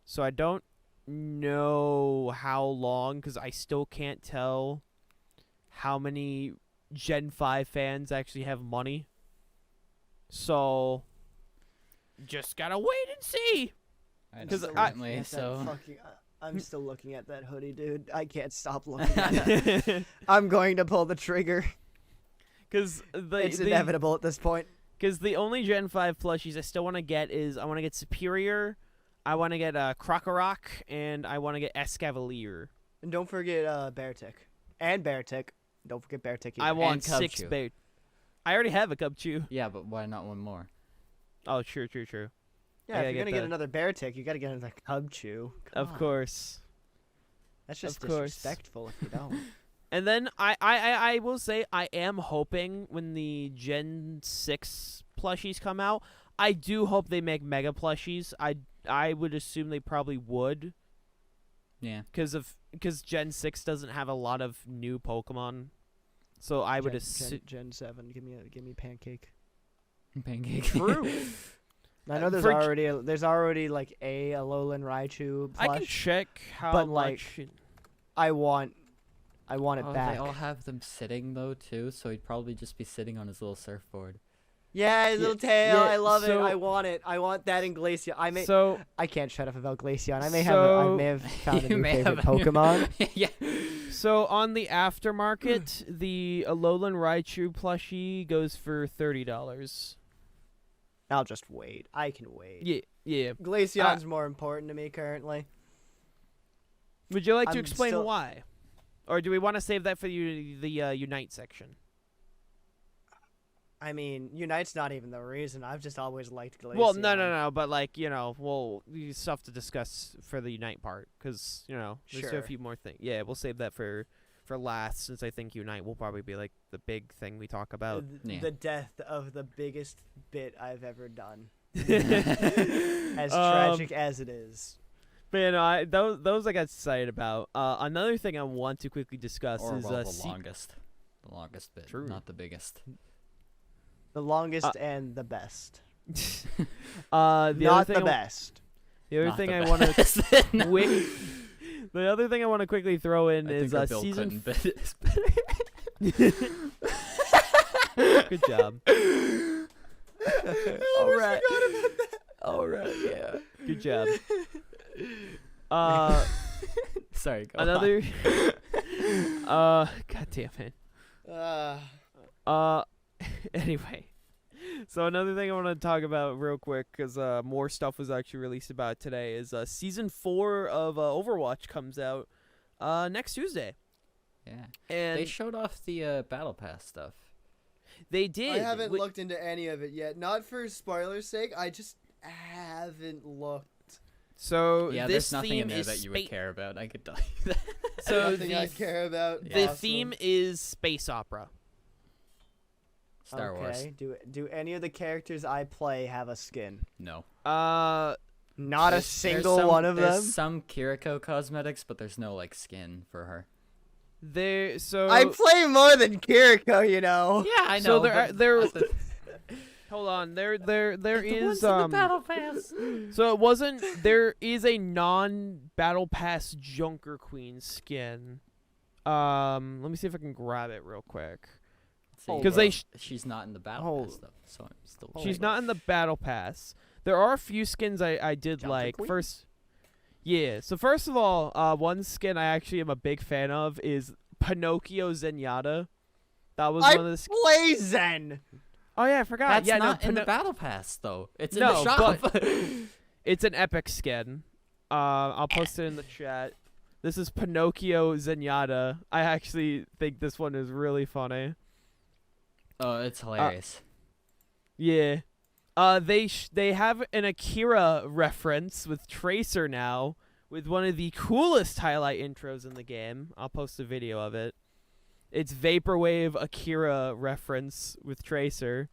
so I don't know how long because I still can't tell how many Gen 5 fans actually have money. So just gotta wait and see. I'd 'cause certainly At that so. fucking- I'm still looking at that hoodie, dude. I can't stop looking at it. I'm going to pull the trigger. Because It's inevitable at this point. Because the only Gen 5 plushies I still want to get is I want to get Superior, I want to get Krokorok, and I want to get Escavalier. And don't forget Beartick. And Beartick. Don't forget Beartick. I want Cubchoo. 6 Bear. I already have a Cubchoo. Yeah, but why not one more? Oh, true. Yeah, I if gotta you're get gonna get the- another Beartick, you gotta get another Cubchoo. Come Of on. course. That's just of course. disrespectful if you don't. And then I will say I am hoping when the Gen 6 plushies come out, I do hope they make Mega plushies. I would assume they probably would. Yeah. Because Gen 6 doesn't have a lot of new Pokemon. So I would assume. Gen 7. Give me Pancake. Pancake. True. I know there's For- already like a Alolan Raichu plush. I can check how but, like, much. I want it Oh, back. they all have them sitting though too, so he'd probably just be sitting on his little surfboard. Yeah, his Yeah, little tail. yeah, I love so- it. I want it. I want that in Glaceon. So I can't shut up about Glaceon. I may So- have found a You new may favorite have a new- Pokemon. Yeah. so on the aftermarket, the Alolan Raichu plushie goes for $30. I'll just wait. I can wait. Yeah. Glaceon's more important to me currently. Would you like to I'm explain still- why, or do we want to save that for the Unite section? I mean, Unite's not even the reason. I've just always liked Glaceon. Well, no. But we'll stuff to discuss for the Unite part because there's Sure. a few more things. Yeah, we'll save that for last since I think Unite will probably be like the big thing we talk about. Yeah. The death of the biggest bit I've ever done. As tragic as it is. But those I got excited about. Another thing I want to quickly discuss Or is well, the longest. The longest bit, True. not the biggest. The longest and the best. the Not other thing the best. The other Not thing the I want to best. quick. The other thing I want to quickly throw in I is think our Bill season. Clinton bit is Good job. All right. All right, yeah. Good job. Sorry, go on. Another. God damn it. Anyway, so another thing I want to talk about real quick, because more stuff was actually released about it today, is season 4 of Overwatch comes out next Tuesday, Yeah. and They showed off the Battle Pass stuff. they did. I haven't Wh- looked into any of it yet. Not for spoilers' sake. I just haven't looked. So Yeah, this there's nothing theme in there is that you would spa- care about. I could tell you that. So Nothing I the care about. the Awesome. theme is space opera. Star Wars. Do any of the characters I play have a skin? No. Uh, Not a There's single some- one of there's them. some Kiriko cosmetics, but there's no skin for her. there. So I play more than Kiriko, you know. Yeah, I So know. there but there- hold on. There is Pass. So it wasn't. There is a non-battle pass Junker Queen skin. Let me see if I can grab it real quick. See, 'Cause they sh- she's not in the battle Hold- pass though, so I'm still. Hold She's cheating. not in the battle pass. There are a few skins I did Junker like. Queen? First, yeah. So first of all, one skin I actually am a big fan of is Pinocchio Zenyatta. That was I one of the. play Zen. Oh yeah, I forgot. That's yeah, not no, in the battle pass though. It's in No, the shop. it's an epic skin. I'll post it in the chat. This is Pinocchio Zenyatta. I actually think this one is really funny. Oh, it's hilarious. Yeah. They have an Akira reference with Tracer now, with one of the coolest highlight intros in the game. I'll post a video of it. It's Vaporwave Akira reference with Tracer.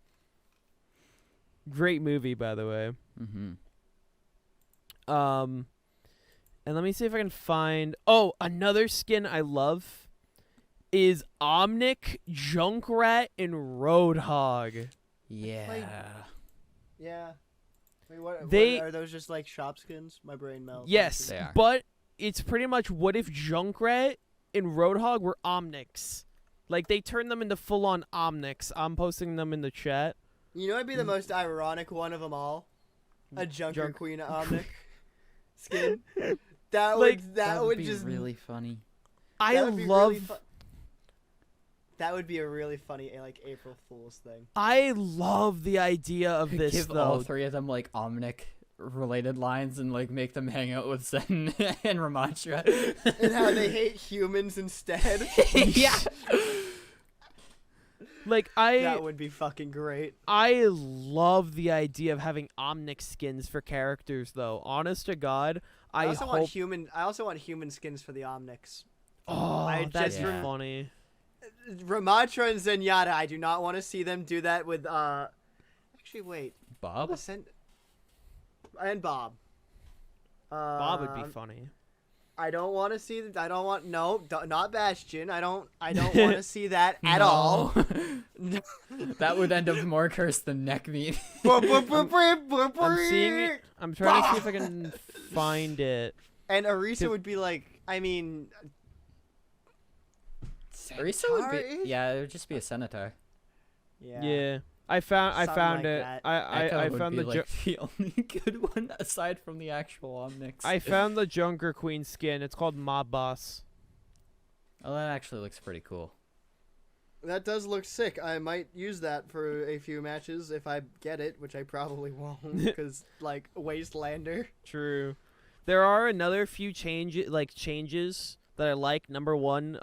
Great movie, by the way. Mm-hmm. And let me see if I can find. Oh, another skin I love is Omnic, Junkrat, and Roadhog. Yeah. Yeah. Wait, what They- are those just like shop skins? My brain melts. Yes, They are. but it's pretty much what if Junkrat and Roadhog were Omnics. Like, they turned them into full-on Omnics. I'm posting them in the chat. You know, it'd be the most ironic one of them all. A Junker Junk- Queen Omnic skin. That Like, would That would be just really funny. I that would be love... really that would be a really funny like April Fool's thing. I love the idea of this, Give though. all three of them like Omnic related lines and like make them hang out with Zen and Ramattra. And how they hate humans instead. Yeah. Like, That would be fucking great. I love the idea of having Omnic skins for characters, though. Honest to God, I I also hope... want human skins for the Omnics. Oh, I that's just- funny. Ramatra and Zenyatta, I do not want to see them do that with actually wait. Bob? And Bob. Bob would be funny. I don't want to see I don't want not Bastion. I don't want to see that at all. That would end up more cursed than neck meat. I'm seeing it. I'm trying to see if I can find it. And Arisa would be like, I mean, Arisa would be. Centaur-ish? Yeah, it would just be a centaur. Yeah. I found Something like it. that. Echo I would found be the like the only good one aside from the actual Omnics. I found the Junker Queen skin. It's called Mob Boss. Oh, that actually looks pretty cool. that does look sick. I might use that for a few matches if I get it, which I probably won't, because like Wastelander. True. There are another few changes that I like. Number one,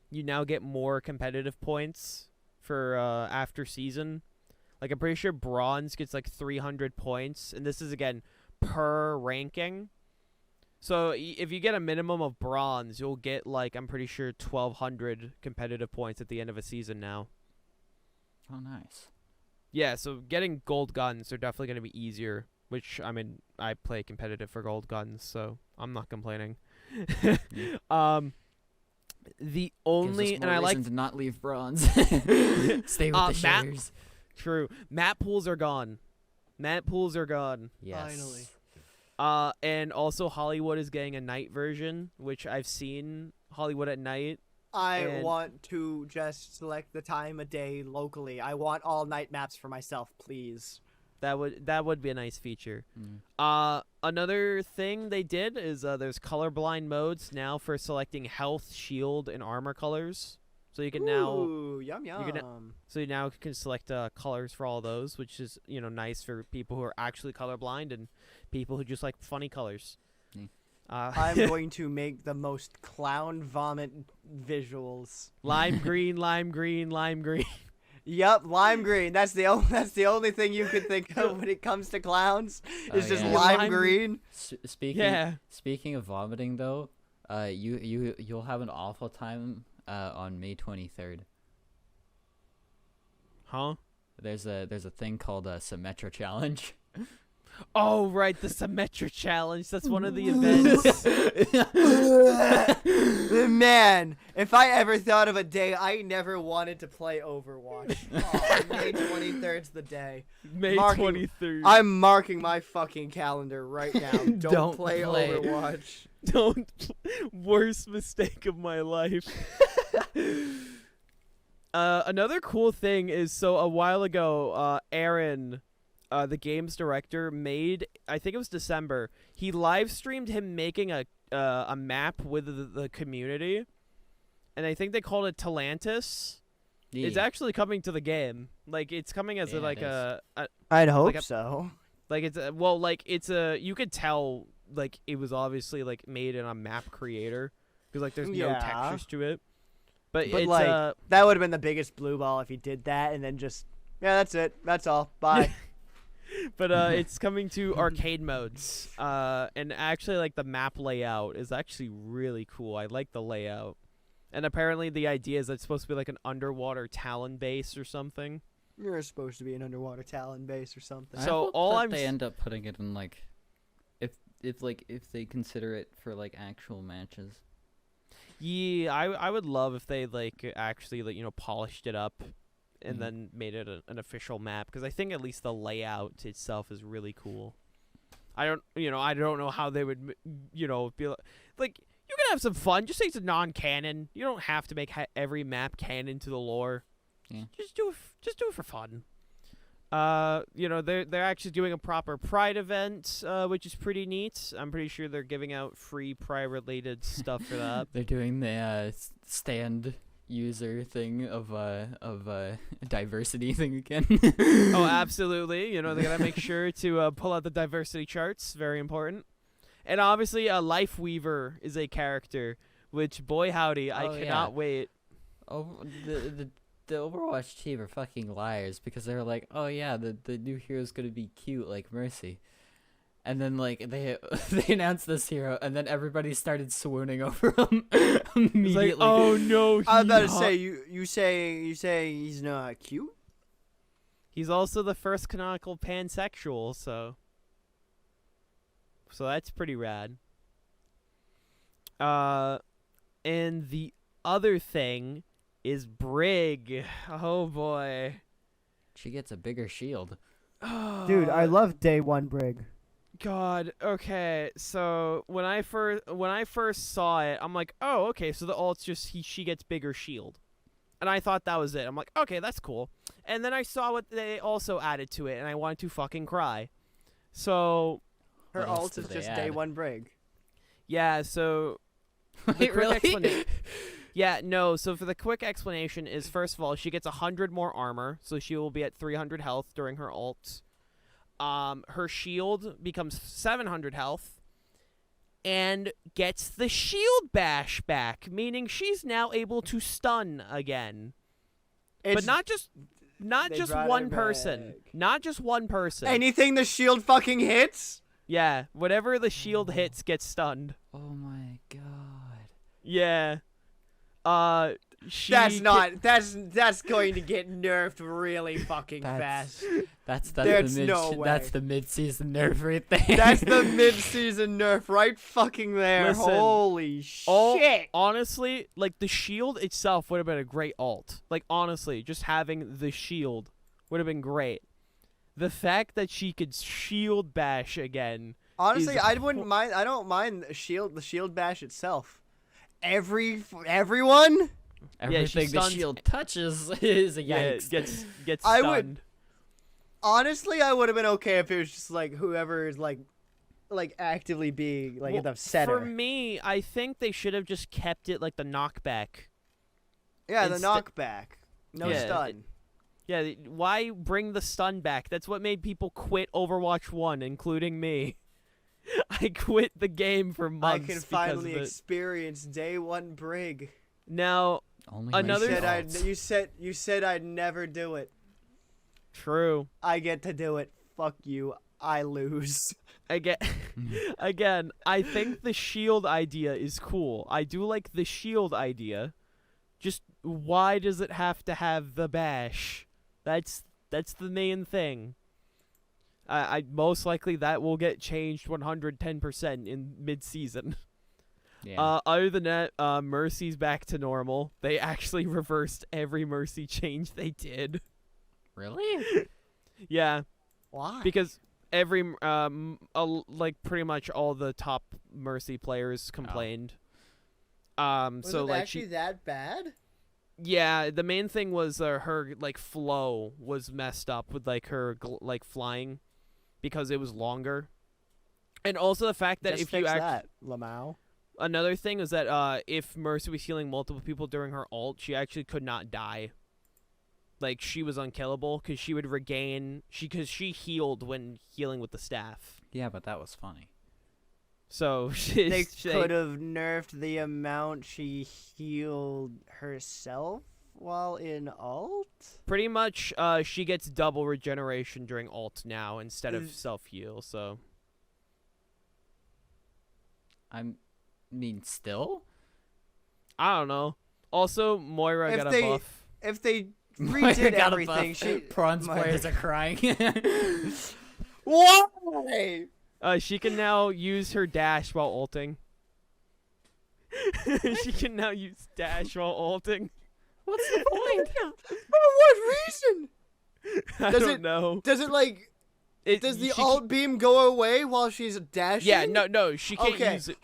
you now get more competitive points for after season. Like, I'm pretty sure bronze gets like 300 points, and this is again per ranking. So if you get a minimum of bronze, you'll get like, I'm pretty sure 1,200 competitive points at the end of a season now. Oh, nice. Yeah, so getting gold guns are definitely going to be easier, which, I mean, I play competitive for gold guns, so I'm not complaining. The only, and I like, to not leave bronze. Stay with the map- shares. true, map pools are gone. Map pools are gone. Yes. Finally. And also Hollywood is getting a night version, which I've seen Hollywood at night. I And- want to just select the time of day locally. I want all night maps for myself, please. That would be a nice feature. Mm. Another thing they did is there's colorblind modes now for selecting health, shield, and armor colors. So you can now Ooh, yum yum. you now can select colors for all those, which is nice for people who are actually colorblind and people who just like funny colors. Mm. I'm going to make the most clown vomit visuals. Lime green, lime green, lime green. Yep, lime green. That's the only thing you could think of when it comes to clowns. Is just yeah. lime Lime- green. Speaking of vomiting though, you'll have an awful time on May 23rd. Huh? There's a thing called a Symmetra challenge. Oh, right, the Symmetra challenge. That's one of the events. Man, if I ever thought of a day I never wanted to play Overwatch. Oh, May 23rd's the day. May Marking- 23rd. I'm marking my fucking calendar right now. Don't play play. Overwatch. Don't. Worst mistake of my life. Another cool thing is, so a while ago, Aaron, the games director, made, I think it was December, he live streamed him making a map with the community, and I think they called it Talantis. It's actually coming to the game. Like, it's coming as Yeah, I'd hope a- so. like it's a, well, like it's a, you could tell like it was obviously like made in a map creator because like there's no Yeah. textures to it. But But it's like that would have been the biggest blue ball if he did that and then just that's it. That's all. Bye. but it's coming to arcade modes. And actually like the map layout is actually really cool. I like the layout. And apparently the idea is that it's supposed to be like an underwater Talon base or something. You're supposed to be an underwater Talon base or something. I So hope all that I'm they s- end up putting it in like, if they consider it for like actual matches. Yeah, I would love if they like actually like, you know, polished it up and Mhm. then made it an official map because I think at least the layout itself is really cool. I don't know how they would you know be like you can have some fun. Just say it's a non-canon. You don't have to make every map canon to the lore. Yeah. Just do it for fun. You know, they're actually doing a proper Pride event, which is pretty neat. I'm pretty sure they're giving out free Pride-related stuff for that. They're doing the stand user thing of diversity thing again. Oh, absolutely. You know, they gotta make sure to pull out the diversity charts. Very important. And obviously, Life Weaver is a character, which, boy howdy, I Oh, yeah. cannot wait. Oh, the Overwatch team are fucking liars because they're like, oh yeah, the new hero's gonna be cute like Mercy, and then like they they announced this hero, and then everybody started swooning over him immediately. It's like, oh no, I was about to he- say you say he's not cute. he's also the first canonical pansexual, so that's pretty rad. And the other thing is Brig. Oh boy. She gets a bigger shield. Dude, I love Day One Brig. God. Okay. So when I first saw it, I'm like, oh, okay. So the alt's just she gets bigger shield, and I thought that was it. I'm like, okay, that's cool. And then I saw what they also added to it, and I wanted to fucking cry. So Her What else alt did is they just add? Day One Brig. yeah. So the Wait, quick really? explana- Yeah, no. So for the quick explanation is, first of all, she gets 100 more armor, so she will be at 300 health during her ult. Her shield becomes 700 health, and gets the shield bash back, meaning she's now able to stun again. But not just they brought one her person, back. not just one person. anything the shield fucking hits. Yeah, whatever the shield hits gets stunned. Oh my god. Yeah. She That's going to get nerfed really fucking That's- fast. That's There's the no way. that's the mid-season nerf right there. That's the mid-season nerf right fucking there. Listen, Holy all- shit. honestly, like the shield itself would have been a great alt. Like honestly, just having the shield would have been great. The fact that she could shield bash again. Honestly, is I wouldn't mind. I don't mind the shield bash itself. Everyone. Everything the stuns- shield touches is a Yeah, yikes. gets I stunned. would- Honestly, I would have been okay if it was just like whoever is like actively being like Well, the center. For me, I think they should have just kept it like the knockback. Yeah, the insta- knockback. No Yeah, stun. Yeah, why bring the stun back? That's what made people quit Overwatch 1, including me. I quit the game for I months can because finally of it. experience Day One Brig. Now, Only Another- You said I'd never do it. true. I get to do it. Fuck you. I lose. Again, I think the shield idea is cool. I do like the shield idea. Just why does it have to have the bash? That's the main thing. I most likely that will get changed 110% in mid-season. Yeah. Other than that, Mercy's back to normal. They actually reversed every Mercy change they did. Really? Yeah, Why? because like pretty much all the top Mercy players complained. Was So it like actually that bad? Yeah, the main thing was her like flow was messed up with like her like flying because it was longer, and also the fact that Just if you fix act that, Lamau. another thing is that if Mercy was healing multiple people during her ult, she actually could not die. Like she was unkillable because she would regain because she healed when healing with the staff. Yeah, but that was funny. So They could have nerfed the amount she healed herself while in ult. pretty much she gets double regeneration during ult now instead of self heal. So I mean, still? I don't know. Also, Moira If got a they- buff. If they Moira redid got a everything, buff. she Prawns Moira- players are crying. Why? She can now use her dash while ulting. She can now use dash while ulting. What's the point? For what reason? I Does don't it- know. Does it like? Does the alt beam go away while she's dashing? Yeah, no, she can't Okay. use it.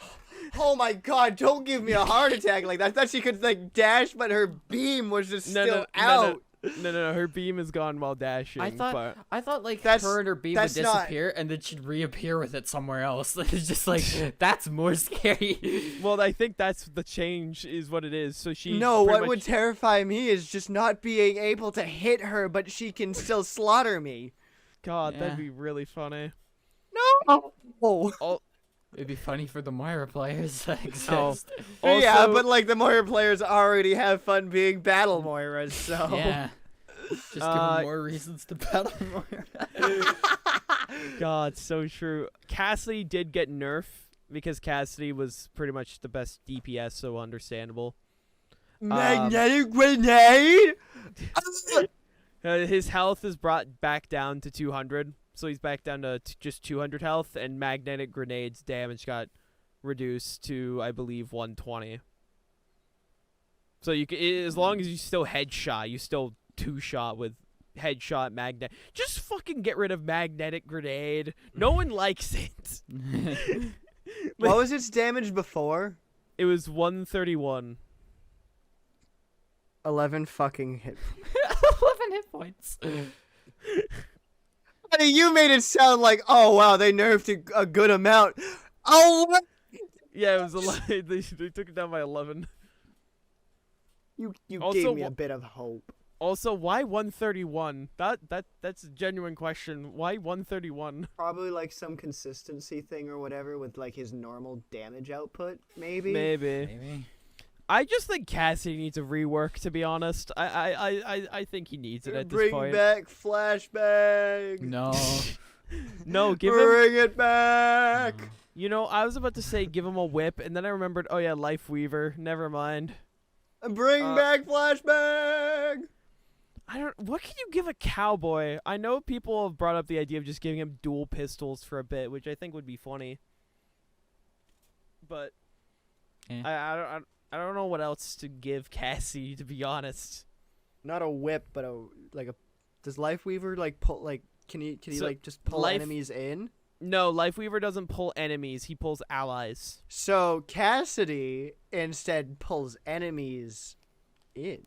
Oh my god! Don't give me a heart attack like that. I thought she could like dash, but her beam was just still out. No, her beam is gone while dashing. I thought like That's- her and her beam would that's not- disappear and then she'd reappear with it somewhere else. It's just like that's more scary. Well, I think that's the change is what it is. So she No, pretty what much- would terrify me is just not being able to hit her, but she can still slaughter me. God, Yeah. that'd be really funny. No. Oh. It'd be funny for the Moira players that exist. Oh. Yeah, Also- but like the Moira players already have fun being battle Moiras, so. Yeah. Just give them more reasons to battle Moira. God, so true. Cassidy did get nerfed because Cassidy was pretty much the best DPS, so understandable. Magnetic grenade. His health is brought back down to 200, so he's back down to just 200 health, and magnetic grenades damage got reduced to, I believe, 120. So you can, as long as you still headshot, you still two-shot with headshot magnet. Just fucking get rid of magnetic grenade. No one likes it. What was its damage before? It was 131. 11 fucking hit. 11 hit points. Honey, you made it sound like, oh wow, they nerfed a good amount. Oh, Yeah, it was 11. They took it down by 11. you Also, gave me a bit of hope. Also, why 131? That's a genuine question. Why 131? Probably like some consistency thing or whatever with like his normal damage output, maybe. Maybe. I just think Cassidy needs a rework. To be honest, I think he needs it at this Bring point. back flashbang. No. No, give him. Bring it back. You know, I was about to say give him a whip, and then I remembered. Oh yeah, Life Weaver. Never mind. Bring back flashbang. I don't. What can you give a cowboy? I know people have brought up the idea of just giving him dual pistols for a bit, which I think would be funny. But Eh. I don't know what else to give Cassie, to be honest. Not a whip, but a. Does Life Weaver like pull like? Can he So, like just pull Life- enemies in? No, Life Weaver doesn't pull enemies. He pulls allies. So Cassidy instead pulls enemies in.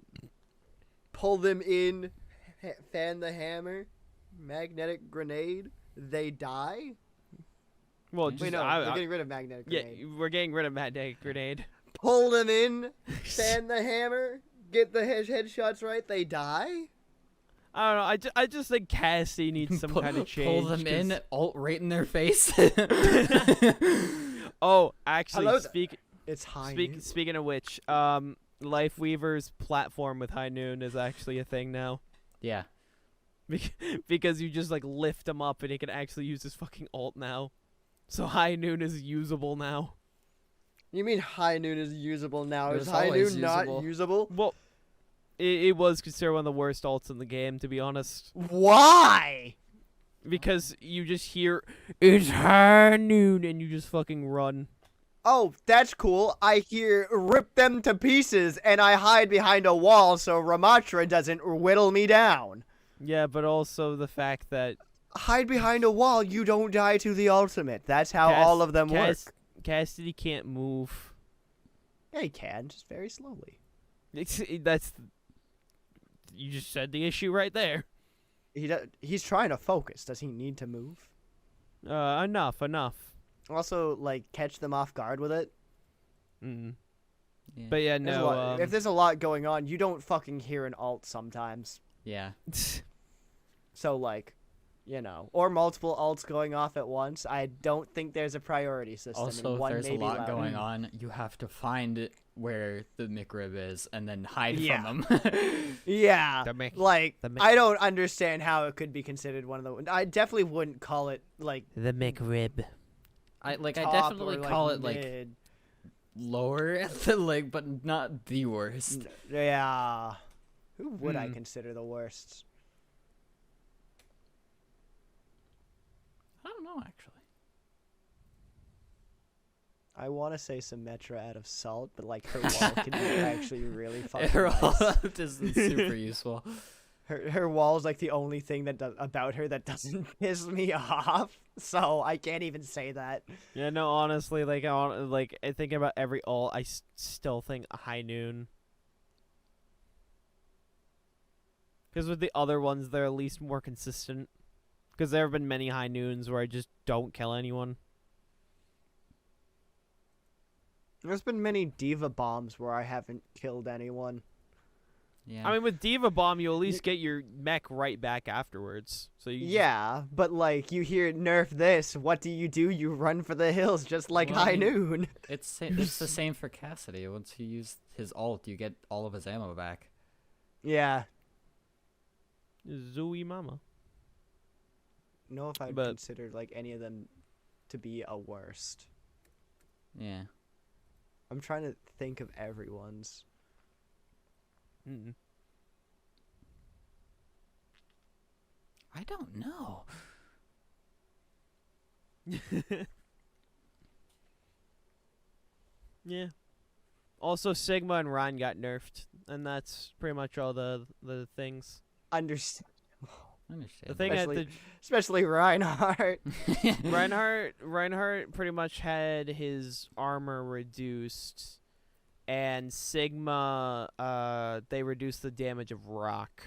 Pull them in, fan the hammer, magnetic grenade, they die? Well, just Wait, no, I- we're getting rid of magnetic yeah, grenade. we're getting rid of magnetic grenade. Pull them in, fan the hammer, get the headshots right, they die? I don't know. I just think Cassie needs some kind of change. Pull them in, 'cause- alt right in their face. Oh, Hello actually, th- It's high noon. speaking of which, Life Weaver's platform with High Noon is actually a thing now. Yeah. Because you just like lift him up and he can actually use his fucking ult now. So High Noon is usable now. You mean high noon is usable now? It Is was high always noon not usable. usable? Well, it was considered one of the worst ults in the game, to be honest. Why? Because you just hear, it's High Noon, and you just fucking run. Oh, that's cool. I hear rip them to pieces and I hide behind a wall so Ramatra doesn't whittle me down. Yeah, but also the fact that Hide behind a wall, you don't die to the ultimate. That's how all of them work. Cassidy can't move. Yeah, he can, just very slowly. That's you just said the issue right there. He's trying to focus. Does he need to move? Enough. Also, like, catch them off guard with it. Mm. Yeah. But yeah, There's a no. lot- if there's a lot going on, you don't fucking hear an alt sometimes. Yeah. So, like, you know, or multiple alts going off at once. I don't think there's a priority system. Also, and if one there's a may be lot louder. going on, you have to find it where the McRib is and then hide Yeah. from them. Yeah, The Mc- like, the Mc- I don't understand how it could be considered one of the. I definitely wouldn't call it like The McRib. I top definitely or, call it like mid. lower at the like, but not the worst. Yeah, who would I Hmm. consider the worst? I don't know actually. I want to say Symmetra out of Salt, but like her wall can be actually really fucking Her nice. all isn't super useful. Her wall is like the only thing about her that doesn't piss me off. So I can't even say that. Yeah, no, honestly, like, I think about every alt, I still think High Noon. Because with the other ones, they're at least more consistent. Because there have been many High Noons where I just don't kill anyone. There's been many Diva bombs where I haven't killed anyone. Yeah. I mean, with Diva Bomb, you at least get your mech right back afterwards. So you Yeah, but like you hear nerf this, what do? You run for the hills just like Well, I High mean- Noon. it's the same for Cassidy. Once you use his ult, you get all of his ammo back. Yeah. Zooey Mama. Know if I'd But- consider like any of them to be a worst. Yeah. I'm trying to think of everyone's. Mm. I don't know. Yeah. Also, Sigma and Ryan got nerfed, and that's pretty much all the things. Understand. I understand. The thing at the Especially Reinhardt. Reinhardt pretty much had his armor reduced, and Sigma they reduced the damage of rock.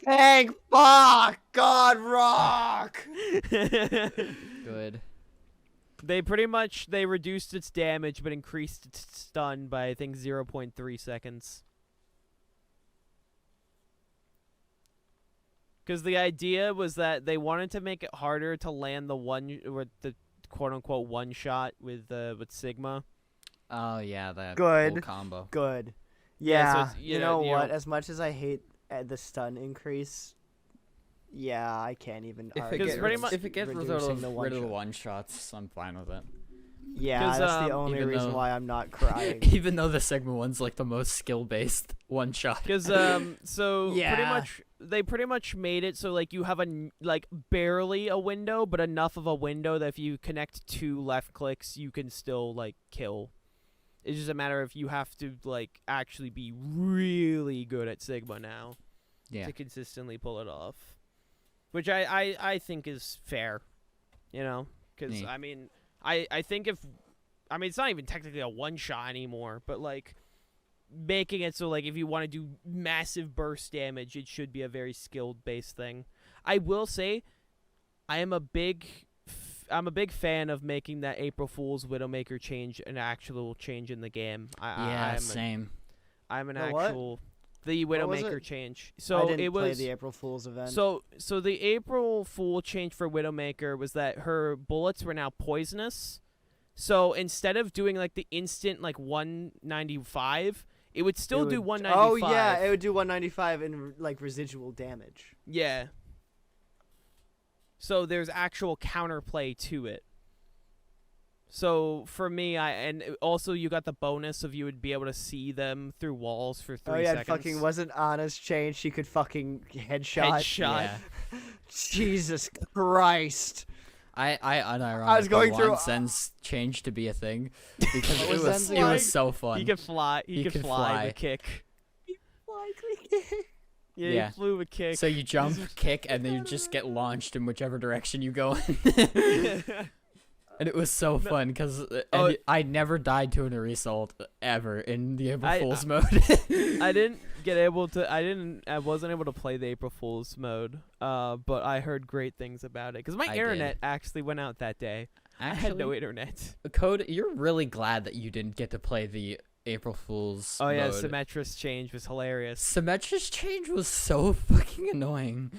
Thank fuck! God rock! Good. They reduced its damage but increased its stun by I think 0.3 seconds. Because the idea was that they wanted to make it harder to land the quote unquote one shot with Sigma. Oh yeah, that Good. whole combo. Good. Yeah, so Yeah. it's- you yeah, know you what? know- As much as I hate the stun increase, yeah, I can't even. If argue it, pretty gets, much if it gets rid reducing of the rid of the one-shot. one shots, I'm fine with it. Yeah, 'Cause, that's the um, only even reason though- why I'm not crying. Even though the Sigma one's like the most skill based one shot. Because so Yeah. they pretty much made it so like you have like barely a window, but enough of a window that if you connect 2 left clicks, you can still like kill. It's just a matter of you have to like actually be really good at Sigma now Yeah. to consistently pull it off, which I think is fair, you know, because Neat. I mean I think it's not even technically a one shot anymore, but like making it so like if you want to do massive burst damage, it should be a very skilled based thing. I will say, I'm a big fan of making that April Fool's Widowmaker change an actual change in the game. Yeah, same. I'm an The what? actual the What was Widowmaker it? change. I So didn't it play was the April Fool's event. so the April Fool change for Widowmaker was that her bullets were now poisonous. So instead of doing like the instant like 195, it would still do 195. Oh yeah, it would do 195 in like residual damage. Yeah. So there's actual counterplay to it. So for me, and also you got the bonus of you would be able to see them through walls for 3 Oh yeah, seconds. fucking wasn't Anna's change. She could fucking headshot. Headshot. Yeah. Jesus Christ. I unironically I was going through- want Zen's change to be a thing because What it was was Zen's it like? was so fun. He could fly. He could fly the kick. Yeah, Yeah. he flew a kick. So you jump, kick, and then you just get launched in whichever direction you go in. And it was so fun because Oh. I never died to an Result ever in the April I- Fool's mode. I didn't get able to. I wasn't able to play the April Fool's mode. But I heard great things about it because my I internet did. actually went out that day. I had no Actually, internet. Code, you're really glad that you didn't get to play the April Fool's Oh yeah, mode. Symmetra's change was hilarious. Symmetra's change was so fucking annoying.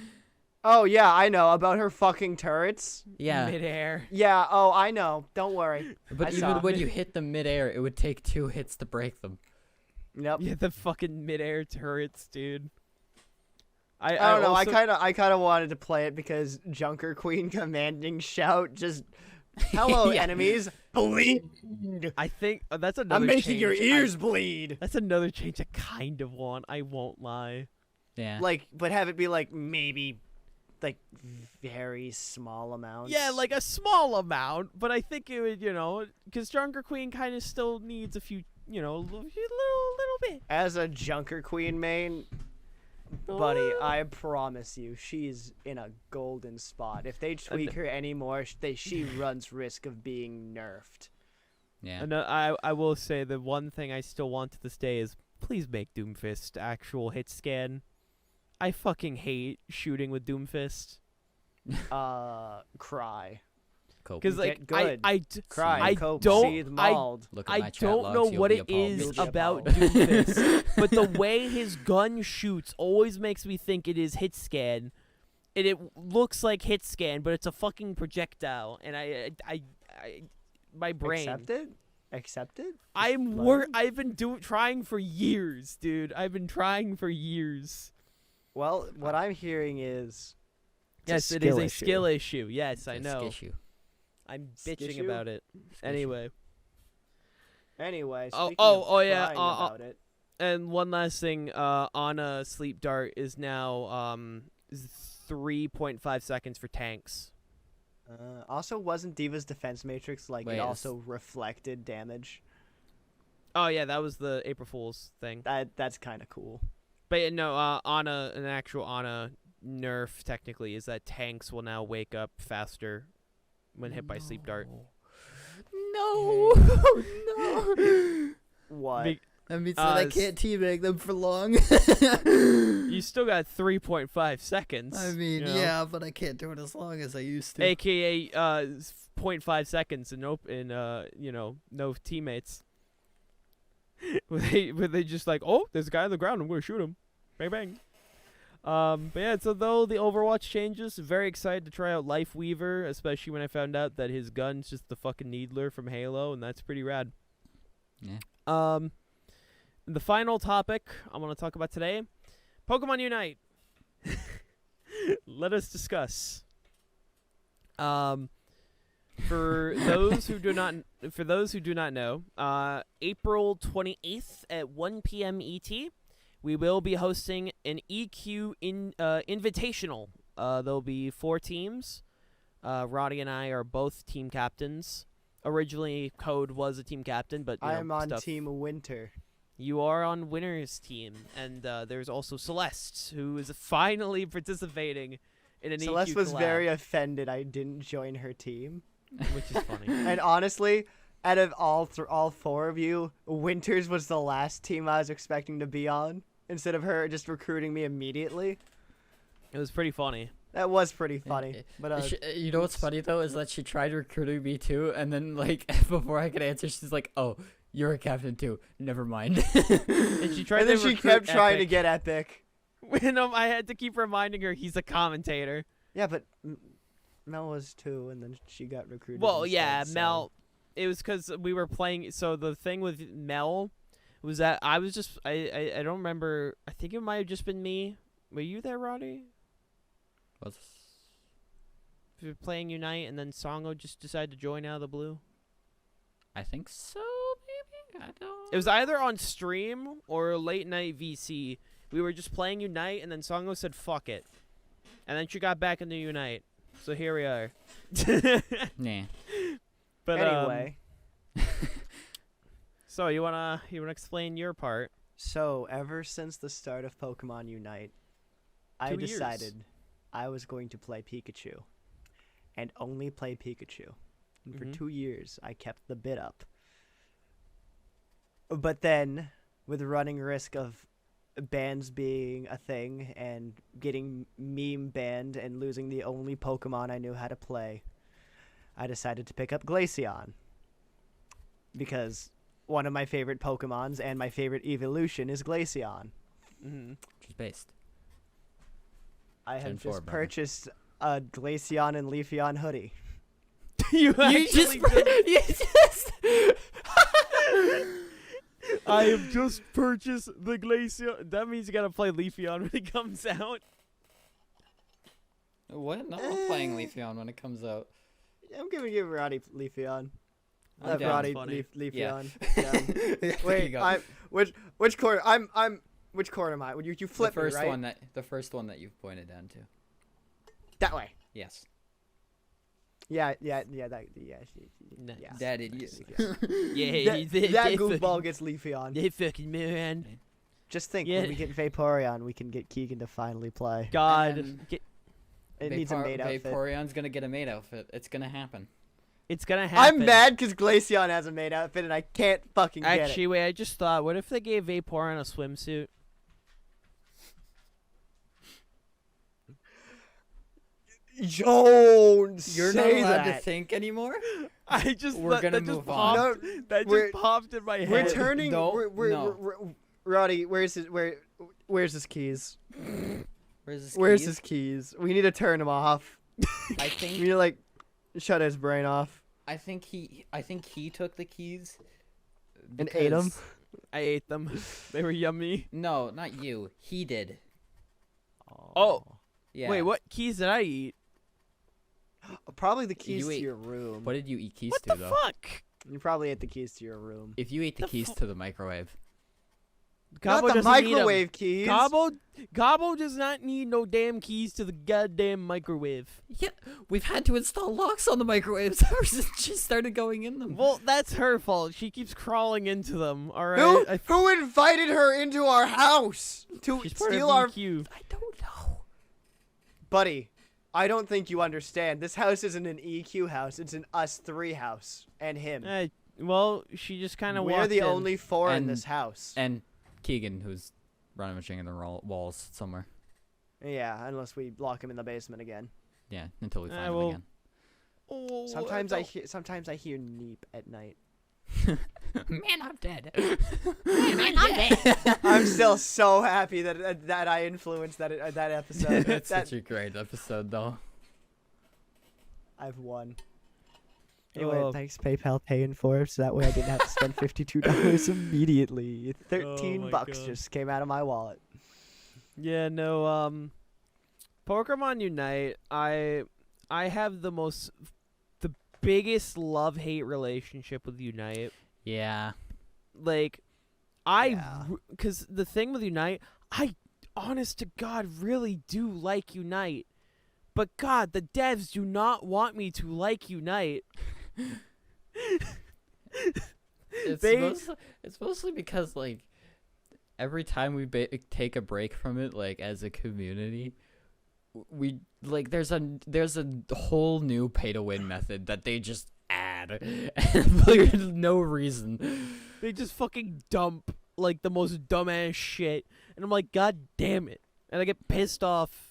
Oh yeah, I know about her fucking turrets. Yeah. Midair. Yeah. Oh, I know. Don't worry. But I even saw. when you hit them midair, it would take 2 hits to break them. Yep. Yeah, the fucking midair turrets, dude. I don't know. also- I kind of wanted to play it because Junker Queen commanding shout just, hello Yeah. enemies, bleed. I think that's another. I'm making change your ears bleed. That's another change I kind of want. I won't lie. Yeah. Like, but have it be like maybe, like very small amounts. Yeah, like a small amount, but I think it would, because Junker Queen kind of still needs a few, little bit. As a Junker Queen main, buddy, I promise you, she's in a golden spot. If they tweak her anymore, she runs risk of being nerfed. Yeah. And I will say the one thing I still want to this day is please make Doomfist actual hit scan. I fucking hate shooting with Doomfist. Cry. Cope. Because Get good. Cry. I cope, don't- seethe, mauled. Look at I my chat don't logs, know you'll what be it appalled. is You'll be about appalled. Doomfist, but the way his gun shoots always makes me think it is hit scan. And it looks like hit scan, but it's a fucking projectile. And my brain. Accept it? I've been trying for years, dude. I've been trying for years. Well, what I'm hearing is Yes, it is a skill issue. Yes, I It's know. Skishu. I'm bitching Skishu? about it. Anyway, Anyway, Oh, speaking oh, of oh, yeah, crying about it. and one last thing. Ana Sleep Dart is now 3.5 seconds for tanks. Also, wasn't Diva's defense matrix like Wait, it is- also reflected damage? Oh yeah, that was the April Fool's thing. That's kind of cool. But yeah, no, an actual Ana nerf technically is that tanks will now wake up faster when hit by Sleep Dart. No. No. What? Be- That means that that I I can't can't teabag them for long. You still got 3.5 seconds. I mean, you know? yeah, but I can't do it as long as I used to. AKA 0.5 seconds and no teammates. where they just like, oh, there's a guy on the ground, I'm gonna shoot him. Bang bang. But yeah, so though the Overwatch changes, very excited to try out Life Weaver, especially when I found out that his gun's just the fucking Needler from Halo, and that's pretty rad. Yeah. The final topic I want to talk about today, Pokemon Unite. Let us discuss. For those who do not know, April 28th at 1 p.m. ET, we will be hosting an EQ invitational. There'll be 4 teams. Roddy and I are both team captains. Originally, Code was a team captain, but I'm on stuff. Team Winter. You are on Winner's team, and there's also Celeste, who is finally participating in an Celeste EQ was collab, very offended I didn't join her team. which is funny. And honestly, out of all 4 of you, Winters was the last team I was expecting to be on. Instead of her just recruiting me immediately. It was pretty funny. That was pretty funny. But You know what's funny though is that she tried recruiting me too, and then like before I could answer, she's like, "Oh, you're a captain too. Never mind." And she tried and then to she recruit kept trying to Epic. get Epic. When I had to keep reminding her he's a commentator. Yeah, but Mel was too, and then she got recruited. Well, instead, yeah, so- Mel. It was because we were playing. So the thing with Mel was that I was just I don't remember. I think it might have just been me. Were you there, Roddy? What's- We were playing Unite, and then Songo just decided to join out of the blue. I think so, maybe. I don't. It was either on stream or late night VC. We were just playing Unite, and then Songo said "fuck it," and then she got back into Unite. So here we are. Nah. But Anyway, so you wanna explain your part? so ever since the start of Pokemon Unite, I 2 years. decided I was going to play Pikachu, and only play Pikachu. And for Mhm. 2 years, I kept the bid up. But then, with running risk of bans being a thing and getting meme banned and losing the only Pokemon I knew how to play, I decided to pick up Glaceon. Because one of my favorite Pokemons and my favorite evolution is Glaceon. Mhm. Which is based. I have Gen 4, just brother. purchased a Glaceon and Leafeon hoodie. You You just, you just I have just purchased the Glaceon. That means you gotta play Leafeon when it comes out. What? No, I'm playing Leafeon when it comes out. I'm gonna give Roddy Leafeon. I'm down. Roddy Funny. Yeah. Leafeon. Yeah. There you Wait, go. I'm which corner? I'm which corner am I? You flip the first me, right? one the first one that you've pointed down to. That way. Yes. Yeah. Nice. Yeah. That idiot. Yeah, That goofball gets Leafeon. They fucking man. Just think, Yeah. when we get Vaporeon, we can get Keegan to finally play. God, And It needs a maid outfit. Vaporeon's gonna get a maid outfit. It's gonna happen. it's gonna happen. I'm mad because Glaceon has a maid outfit and I can't fucking get Actually, wait. I just thought, what if they gave Vaporeon a swimsuit? it. Don't You're not say allowed that. to think anymore. I just We're thought- gonna that just move on. popped. No, That we're- just popped in my head. We're turning. No, we're, Roddy, where's his keys? Where's his Where's keys? his keys? We need to turn him off. I We think need to like shut his brain off I think he took the keys and ate him. because- I ate them. They were yummy. No, not you. He did. Oh. Yeah. Wait, what keys did I eat? Probably the keys You to ate- your room. What did you eat keys What to the though? fuck? You probably ate the keys to your room. If you ate the The keys fu- to the microwave. Gobbo Not the doesn't need 'em. microwave keys. Gobbo does not need no damn keys to the goddamn microwave. Yeah, we've had to install locks on the microwaves ever since she started going in them. Well, that's her fault. She keeps crawling into them. All Who right. who invited her into our house to She's part steal of our EQ. I don't know. buddy? I don't think you understand. This house isn't an EQ house. It's an us three house and him. Well, she just kind of We're walked the in. only four in And- this house. And Keegan, who's rummaging in the walls somewhere. Yeah, unless we lock him in the basement again. Yeah, until we find him well, again. Oh, Sometimes I sometimes I hear Neep at night. Man, I'm dead. I'm still so happy that I influenced that episode. That's that such a great episode, though. I've won. Anyway, Oh. thanks PayPal paying for it, so that way I didn't have to spend $52 immediately. Oh 13 my bucks God. just came out of my wallet. Yeah, no, Pokemon Unite, I have the biggest love-hate relationship with Unite. Yeah. Like, Yeah. because the thing with Unite, I, honest to God, really do like Unite. But God, the devs do not want me to like Unite. It's mostly because, like, every time we take a break from it, like, as a community, we like there's a whole new pay to win method that they just add, and there's no reason. They just fucking dump, like, the most dumbass shit. And I'm like, God damn it. And I get pissed off.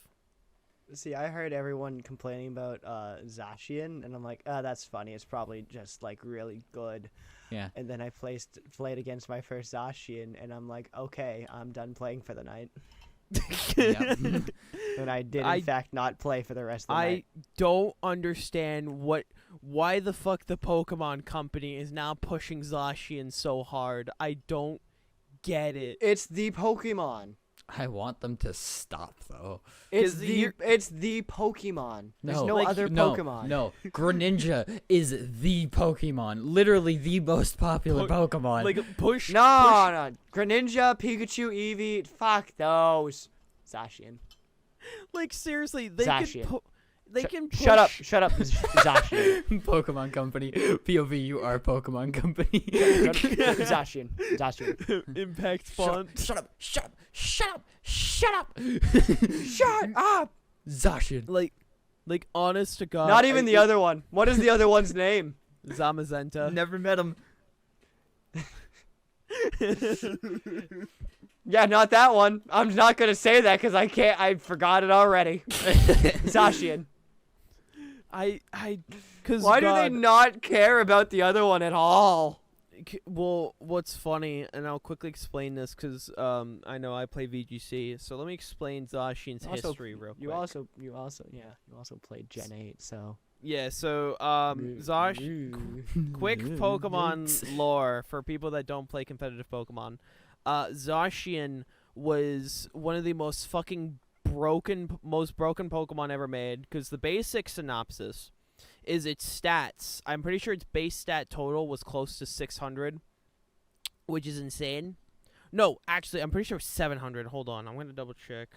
See, I heard everyone complaining about Zacian, and I'm like, oh, that's funny. It's probably just, like, really good. Yeah. And then I played against my first Zacian, and I'm like, okay, I'm done playing for the night. Yep. And I did, in I- fact, not play for the rest of the I night. don't understand why the fuck the Pokemon Company is now pushing Zacian so hard. I don't get it. It's the Pokemon. I want them to stop, though. It's 'Cause the Pokemon. There's no like, other no, Pokemon. No, Greninja is the Pokemon. Literally the most popular Pokemon. Like, push. No. Greninja, Pikachu, Eevee. Fuck those. Zacian. Like, seriously, they Zacian. can. They can push. Shut up, Zacian. Pokemon Company. POV, you are Pokemon Company. Zacian. Impact font. Shut up. Shut up. Shut up. Zacian. Like, honest to God. Not even the other one. What is the other one's name? Zamazenta. Never met him. Yeah, not that one. I'm not gonna say that because I can't. I forgot it already. Zacian. Cause Why do they not care about the other one at all? Well, what's funny, and I'll quickly explain this because I know I play VGC, so let me explain Zacian's history real quick. You also played Gen 8, so. Yeah, so quick Pokemon lore for people that don't play competitive Pokemon. Zacian was one of the most fucking most broken Pokemon ever made because the basic synopsis is its stats. I'm pretty sure its base stat total was close to 600, which is insane. No, actually, I'm pretty sure 700. Hold on, I'm gonna double check.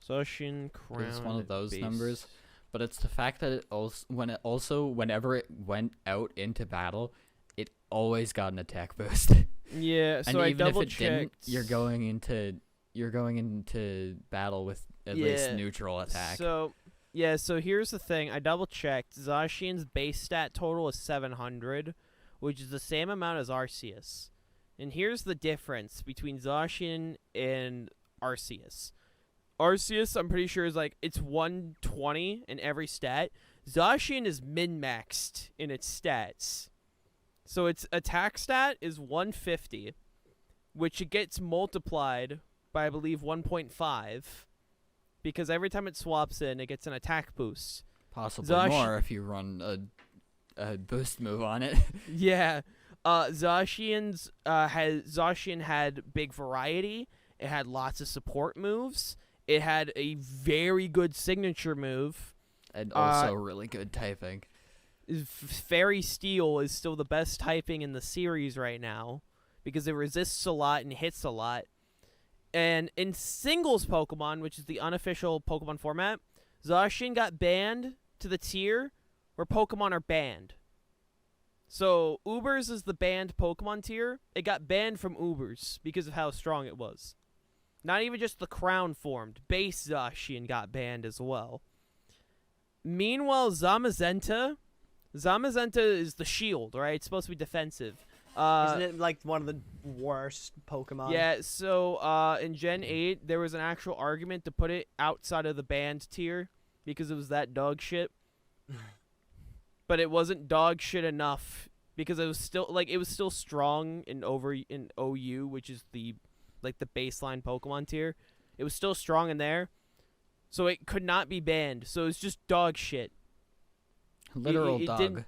Zacian Crown. It's one of those base. numbers, but it's the fact that it also whenever it went out into battle, it always got an attack boost. Yeah, so and I even if double it didn't, checked. you're going into battle with at least neutral attack. So here's the thing. I double checked. Zacian's base stat total is 700, which is the same amount as Arceus. And here's the difference between Zacian and Arceus. Arceus, I'm pretty sure, is like it's 120 in every stat. Zacian is min-maxed in its stats. So its attack stat is 150, which it gets multiplied by, I believe, 1.5. Because every time it swaps in, it gets an attack boost. Possibly more if you run a boost move on it. Yeah. Zacian had big variety. It had lots of support moves. It had a very good signature move. And also really good typing. Fairy Steel is still the best typing in the series right now because it resists a lot and hits a lot. And in singles Pokemon, which is the unofficial Pokemon format, Zacian got banned to the tier where Pokemon are banned. So Ubers is the banned Pokemon tier. It got banned from Ubers because of how strong it was. Not even just the crown formed. Base Zacian got banned as well. Meanwhile, Zamazenta is the shield, right? It's supposed to be defensive. Isn't it like one of the worst Pokemon? Yeah, so in Gen 8, there was an actual argument to put it outside of the banned tier because it was that dog shit. But it wasn't dog shit enough because it was still strong in OU, which is the baseline Pokemon tier. It was still strong in there. So it could not be banned. So it's just dog shit. Literal it dog.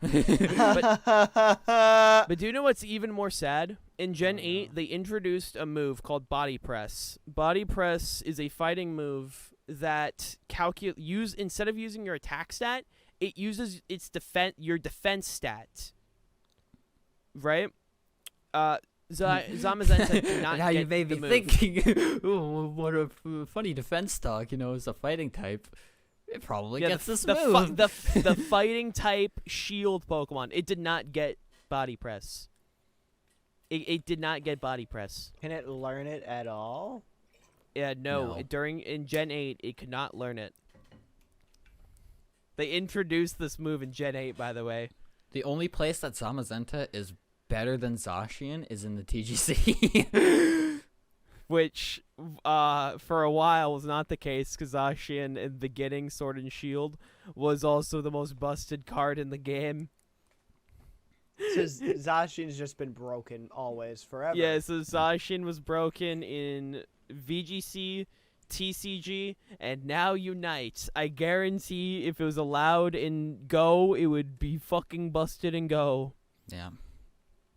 But do you know what's even more sad? In Gen 8, they introduced a move called Body Press. Body Press is a fighting move that instead of using your attack stat, it uses your defense stat. Right? Zamazenta did not now get you made me the move. thinking, ooh, what a funny defense dog, is a fighting type. It probably gets this move. The fighting type shield Pokemon. It did not get Body Press. It did not get Body Press. Can it learn it at all? Yeah, no. No. In Gen 8, it could not learn it. They introduced this move in Gen 8, by the way. The only place that Zamazenta is better than Zacian is in the TGC. Which, for a while was not the case, because Zacian in the beginning, Sword and Shield, was also the most busted card in the game. So Zacian's just been broken always, forever. Yeah, so Zacian was broken in VGC, TCG, and now Unite. I guarantee if it was allowed in Go, it would be fucking busted in Go. Yeah.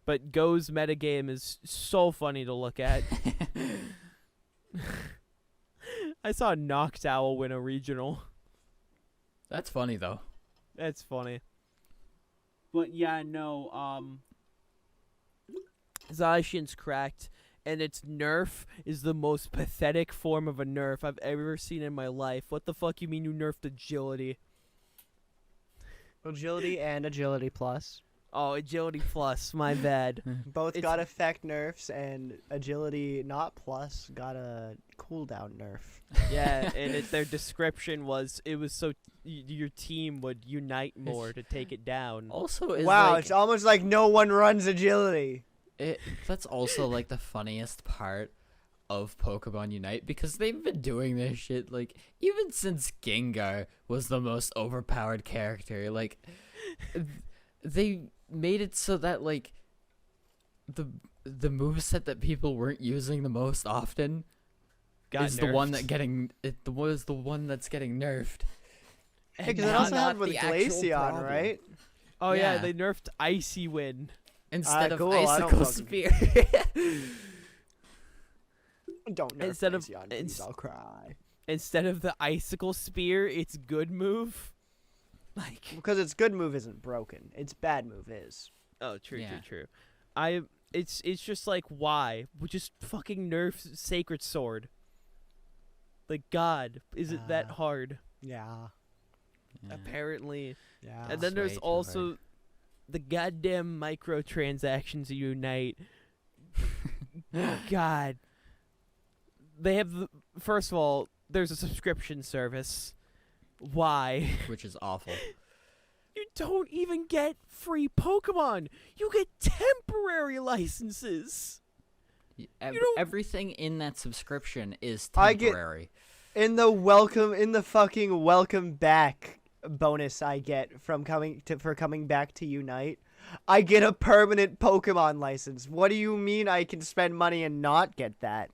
But Go's metagame is so funny to look at. I saw Noctowl win a regional. That's funny, though. That's funny. But yeah, no, Zacian's cracked, and its nerf is the most pathetic form of a nerf I've ever seen in my life. What the fuck you mean you nerfed agility? Agility and Agility Plus. Oh, agility plus. My bad. Both It's- got effect nerfs, and agility not plus got a cooldown nerf. Yeah, and their description was it was so your team would unite more to take it down. Also, is Wow, like, it's almost like no one runs agility. that's also like the funniest part of Pokemon Unite, because they've been doing this shit like even since Gengar was the most overpowered character. Like they made it so that like the moveset that people weren't using the most often Got is the one nerfed. was the one that's getting nerfed. And Because it now also not happened with the actual Glaceon, problem. right? Oh yeah, Yeah. they nerfed Icy Wind. Instead of cool, I don't Icicle fucking- Spear. Don't nerf Instead of- Glaceon, please, I'll cry. Instead of the Icicle Spear, it's good move. Like Because its good move isn't broken. Its bad move is. oh, true, Yeah. true. It's just like why? We just fucking nerf Sacred Sword. Like God, is it that hard? Yeah. Apparently. Yeah. And then It's there's way too also hard. the goddamn microtransactions of Unite. God. They have first of all, there's a subscription service. Why? Which is awful. You don't even get free Pokemon. You get temporary licenses. don't- Everything in that subscription is I get- temporary. in the fucking welcome back bonus I get from coming back to Unite, I get a permanent Pokemon license. What do you mean I can spend money and not get that?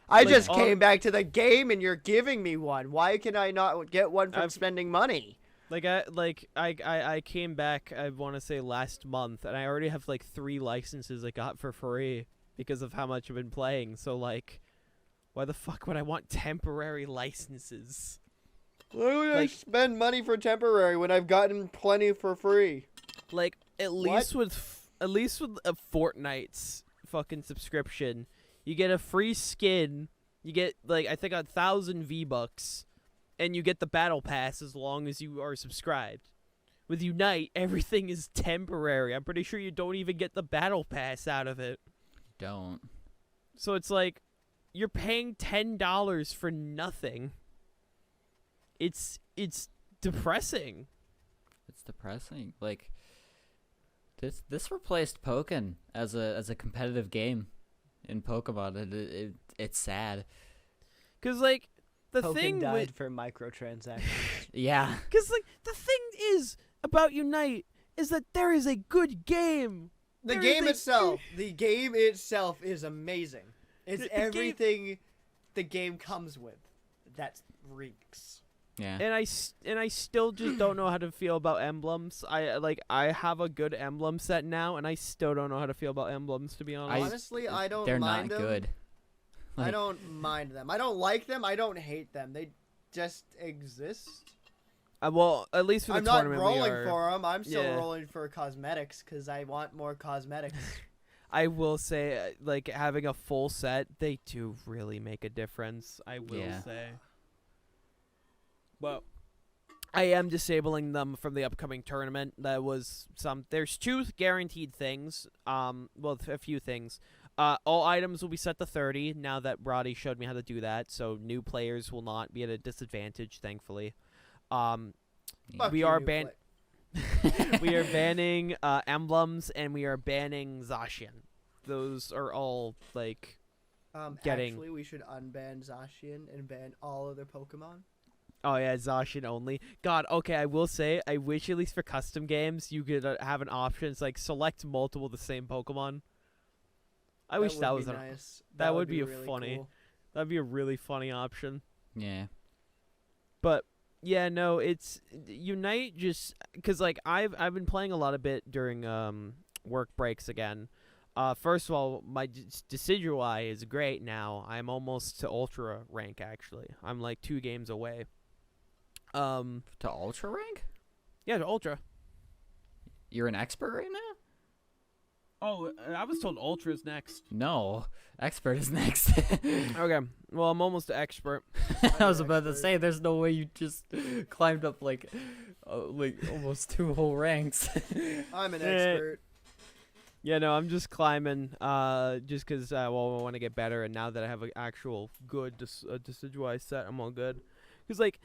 I Like, just all- came back to the game and you're giving me one. Why can I not get one from I've- spending money? I came back, I want to say last month, and I already have like 3 licenses I got for free because of how much I've been playing. So like, why the fuck would I want temporary licenses? Why would I Like- spend money for temporary when I've gotten plenty for free? Like at least with a Fortnite's fucking subscription, you get a free skin. You get like I think 1,000 V-Bucks, and you get the battle pass as long as you are subscribed. With Unite, everything is temporary. I'm pretty sure you don't even get the battle pass out of it. Don't. So it's like you're paying $10 for nothing. It's depressing. It's depressing. Like this replaced Pokken as a competitive game in Pokemon, and it's sad. Cause like the Pokken thing died with for microtransactions. Yeah. Because, like, the thing is about Unite is that there is a good game. The There game is a- itself is amazing. It's The game- everything the game comes with. That reeks. Yeah. And I still just don't know how to feel about emblems. I have a good emblem set now, and I still don't know how to feel about emblems, to be honest. Honestly, I don't They're mind not them. good. I Like- don't mind them. I don't like them. I don't hate them. They just exist. Well, at least for the I'm not tournament, we rolling are. for them. I'm still Yeah. rolling for cosmetics because I want more cosmetics. I will say, like, having a full set, they do really make a difference. I will Yeah. say. Well, I am disabling them from the upcoming tournament. There's 2 guaranteed things. Well, a few things. All items will be set to 30 now that Roddy showed me how to do that, so new players will not be at a disadvantage, thankfully. Fuck We you, are new ban- we are banning emblems, and we are banning Zacian. Those are all like getting- Actually, we should unban Zacian and ban all other Pokemon. oh yeah, Zacian only. God, okay, I will say I wish at least for custom games you could have an option. It's like select multiple of the same Pokemon. I wish that was nice. that would be really funny. cool. that'd be a really funny option. Yeah. But yeah, no, it's Unite just because like I've been playing a lot of bit during work breaks again. First of all, my Decidueye is great now. I'm almost to Ultra rank actually. I'm like 2 games away. To Ultra rank? Yeah, to Ultra. You're an expert right now? Oh, I was told Ultra's next. No. Expert is next. Okay, well I'm almost to expert. I was about to expert. say there's no way you just climbed up like like almost 2 whole ranks. I'm an Eh. expert. Yeah, no, I'm just climbing, just 'cause well, I want to get better, and now that I have an actual good deciduous set, I'm all good. 'Cause like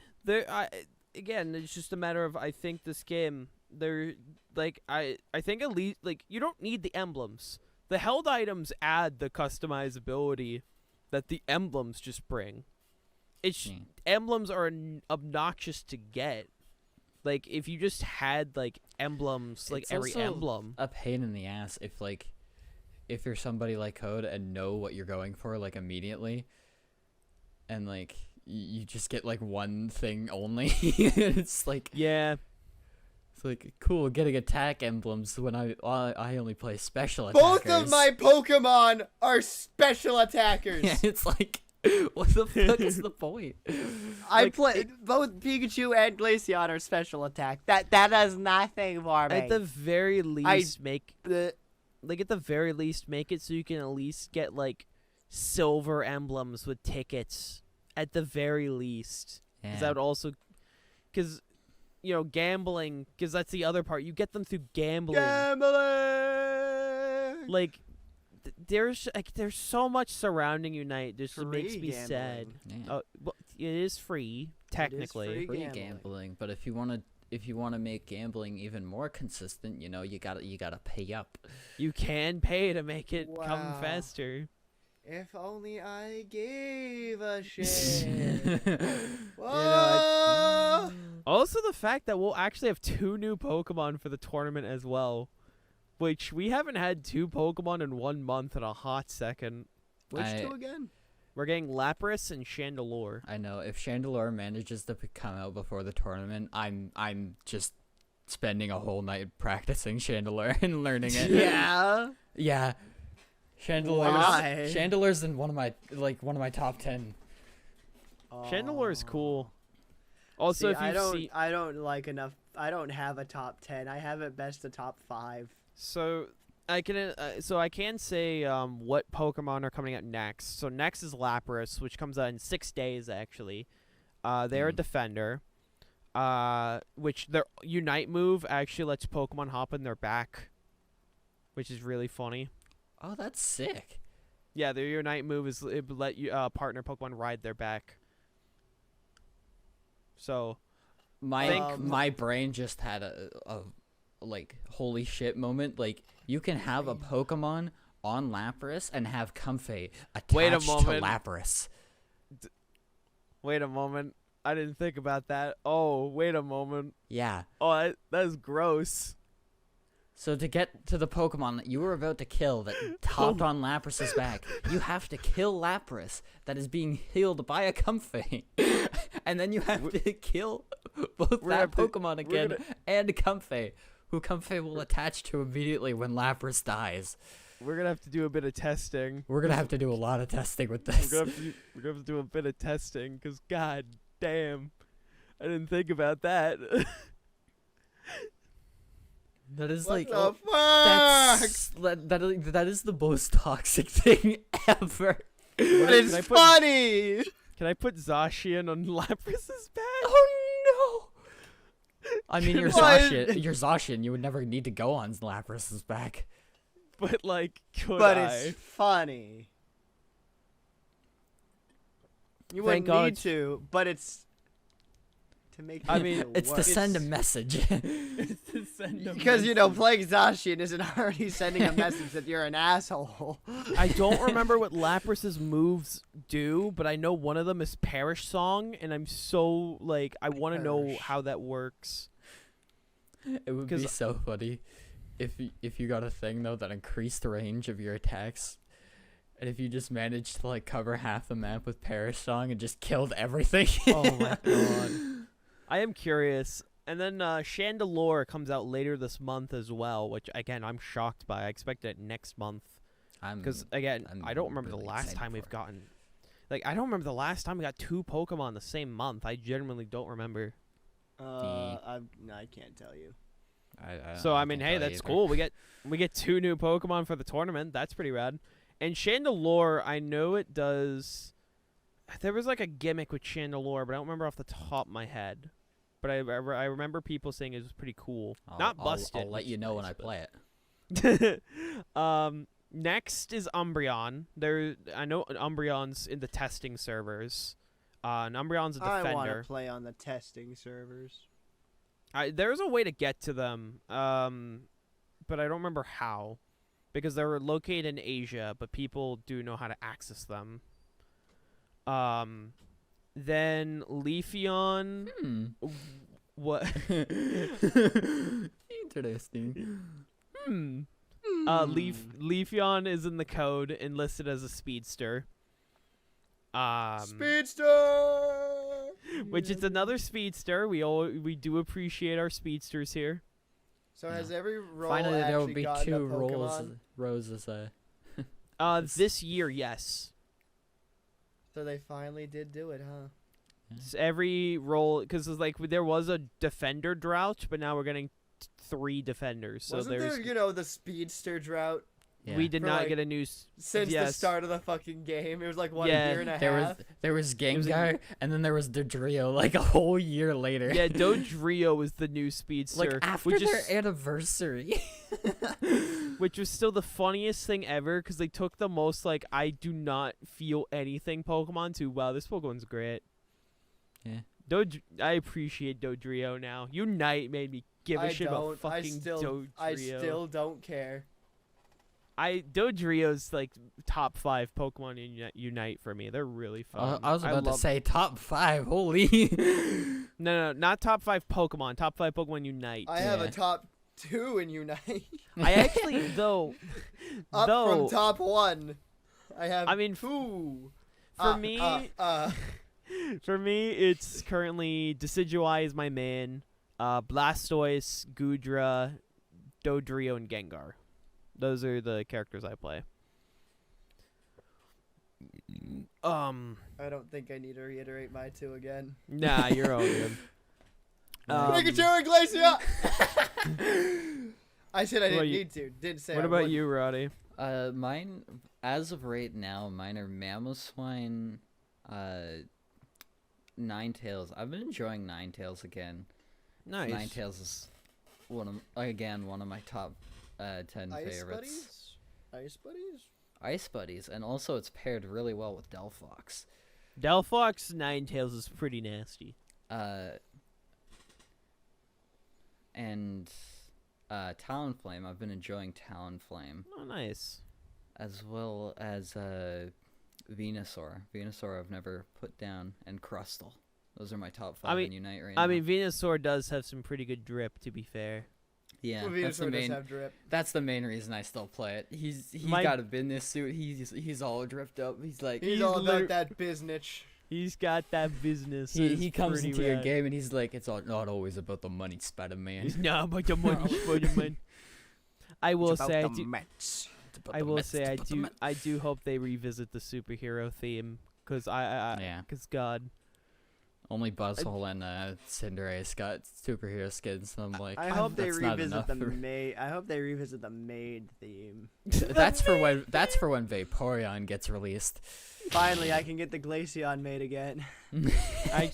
again, it's just a matter of I think this game, I think at least like you don't need the emblems. The held items add the customizability that the emblems just bring. It's emblems are obnoxious to get. Like if you just had like emblems, like It's every also emblem. a pain in the ass if you're somebody like Code and know what you're going for like immediately, and like you just get like one thing only. It's like Yeah. it's like cool getting attack emblems when I only play special attackers. Both of my Pokemon are special attackers. Yeah, it's like what the fuck is the point? I play both Pikachu and Glaceon are special attack. That does nothing for me. At the very least, make Bleh. like at the very least make it so you can at least get like silver emblems with tickets. At the very least, because that would also, because you know gambling, because that's the other part. You get them through gambling. Gambling. Like there's so much surrounding Unite. Just Free makes me sad. gambling. Yeah. Well, it is free technically. free. Free Gambling. gambling, but if you want to make gambling even more consistent, you know, you gotta pay up. You can pay to make it come Wow. faster. If only I gave a shit. Whoa! Also, the fact that we'll actually have 2 new Pokemon for the tournament as well, which we haven't had 2 Pokemon in 1 month in a hot second. Which I- two again? We're getting Lapras and Chandelure. I know if Chandelure manages to come out before the tournament, I'm just spending a whole night practicing Chandelure and learning it. Yeah. Yeah. Why? Chandelure's in one of my top 10. Chandelure is cool. Also, See, if you see, I don't like enough. I don't have a top 10. I have at best a top 5. so I can say what Pokemon are coming out next. So next is Lapras, which comes out in 6 days actually. They're a defender. Which their Unite move actually lets Pokemon hop in their back, which is really funny. Oh, that's sick. Yeah, their Unite move is it let you partner Pokemon ride their back. So My brain just had a like holy shit moment. Like you can have a Pokemon on Lapras and have Comfey attached Wait a to moment. Lapras. wait a moment, I didn't think about that. Oh, wait a moment. Yeah. Oh, that is gross. So to get to the Pokemon that you were about to kill that hopped on Lapras's back, you have to kill Lapras that is being healed by a Comfey. And then you have to kill both We're that gonna have to- Pokemon we're again gonna- and Comfey, who Comfey will attach to immediately when Lapras dies. We're gonna have to do a bit of testing. We're going to have to do a lot of testing with We're this. gonna have to do a bit of testing, because god damn, I didn't think about that. That is What like the fuck? that is the most toxic thing ever. But Can it's I put- funny. Can I put Zacian on Lapras's back? Oh no! I mean, you're What? Zacian. You're Zacian. You would never need to go on Lapras's back. But like, could But I? it's funny. You Thank wouldn't God need it's- to, but it's to make. I you mean, feel It's to worse. send a message. Because you know, playing Zacian isn't already sending a message that you're an asshole. I don't remember what Lapras's moves do, but I know one of them is Perish Song, and I'm so like I want to know Perish. how that works. It would be 'Cause- so funny if you got a thing though that increased the range of your attacks, and if you just managed to like cover half the map with Perish Song and just killed everything. Oh my god. I am curious. And then Chandelure comes out later this month as well, which again I'm shocked by. I expect it next month because again I'm I don't remember really the last excited time we've for it. gotten. Like I don't remember the last time we got 2 Pokemon the same month. I genuinely don't remember. I can't tell you. So I mean, hey, that's cool. We get 2 new Pokemon for the tournament. That's pretty rad. And Chandelure, I know it does. There was like a gimmick with Chandelure, but I don't remember off the top of my head. but I remember people saying it was pretty cool. I'll, Not I'll- busted. I'll let which you is know when nice, I but- play it. Next is Umbreon. I know Umbreon's in the testing servers. And Umbreon's a I want defender. to play on the testing servers. There's a way to get to them, but I don't remember how, because they're located in Asia, but people do know how to access them. Then Leafeon. What? Interesting. Leafeon is in the code and listed as a speedster. Speedster! Which is another speedster. We do appreciate our speedsters here. So has every role Finally, there will actually be gotten two a Pokemon? rows as a. This year, yes. So they finally did do it, huh? Every role, because like there was a defender drought, but now we're getting 3 defenders. So Wasn't there's there, the speedster drought Yeah. we did For, not like, get a new since the yes. start of the fucking game? It was like, what, Yeah, a year and a There half? was was Gengar, and then there was Dodrio like a whole year later. Yeah, Dodrio was the new speedster, like after which their is anniversary. which was still the funniest thing ever because they took the most like I do not feel anything Pokemon to wow, this Pokemon's great. Yeah. I appreciate Dodrio now. Unite made me give a I shit don't. about fucking Dodrio. I still don't care. Dodrio's like top 5 Pokemon in Unite for me. They're really fun. I was about to love- say top 5. Holy. no, not top 5 Pokemon. Top 5 Pokemon Unite. I have a Yeah. top 2 in Unite. I actually though Up though from top 1. I have I mean, 2. for me for me it's currently Decidueye is my main, Blastoise, Goodra, Dodrio, and Gengar. Those are the characters I play. I don't think I need to reiterate my 2 again. Nah, you're all good. Pikachu and Glacia! I said I What about didn't you- need to. Didn't say What I about would. you, Roddy? Mine, as of right now, mine are Mamoswine, Ninetales. I've been enjoying Ninetales again. Nice. Ninetales is one of my top 10 Ice favorites. Buddies? Ice Buddies? Ice Buddies, and also it's paired really well with Delphox. Delphox Ninetales is pretty nasty. And Talonflame, I've been enjoying Talonflame, Oh, nice. as well as Venusaur. Venusaur I've never put down, and Crustle. Those are my top 5 I mean- in Unite right now. I mean, Venusaur does have some pretty good drip, to be fair. yeah, Well, that's the Venusaur does main. have drip. That's the main reason I still play it. He's My- got a business suit. He's all dripped up. He's like He's all about that business. He's got that business. he comes pretty into your rad. game and he's like, it's all not always about the money, Spider-Man. He's not about the money, Spider-Man. I will It's about say, I the do, Mets. It's about I the will Mets, say, it's I about the do, Mets. I do hope they revisit the superhero theme, cause Yeah. cause God, Only Buzzhole and Cinderace got superhero skins. So I'm like, I hope they that's not revisit enough the for- maid. I hope they revisit the maid theme. That's for when Vaporeon gets released. Finally, I can get the Glaceon maid again. do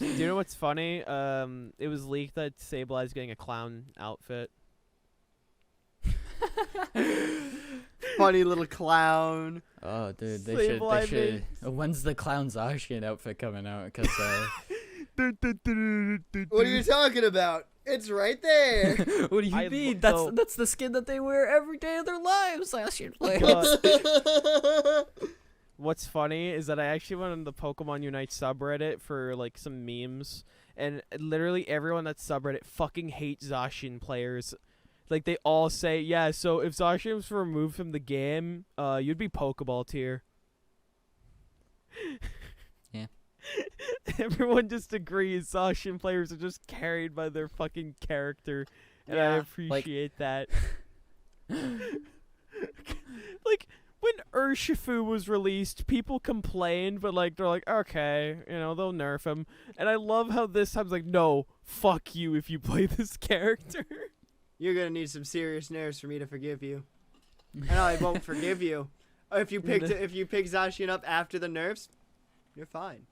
you know what's funny? It was leaked that Sableye's getting a clown outfit. Funny little clown. Oh, dude, they Sableye should. When's the Clown Zacian outfit coming out? Because What are you talking about? It's right there. what do you I mean? lo- That's the skin that they wear every day of their lives. Zacian players. What's funny is that I actually went on the Pokemon Unite subreddit for like some memes, and literally everyone that subreddit fucking hates Zacian players. Like they all say, yeah. So if Zacian was removed from the game, you'd be Pokeball tier. Yeah. Everyone just agrees Zacian players are just carried by their fucking character, and I Yeah, appreciate that. Like when Urshifu was released, people complained, but like they're like, okay, they'll nerf him. And I love how this time's like, no, fuck you if you play this character. You're gonna need some serious nerves for me to forgive you. And I won't forgive you. If you pick Zacian up after the nerfs, you're fine.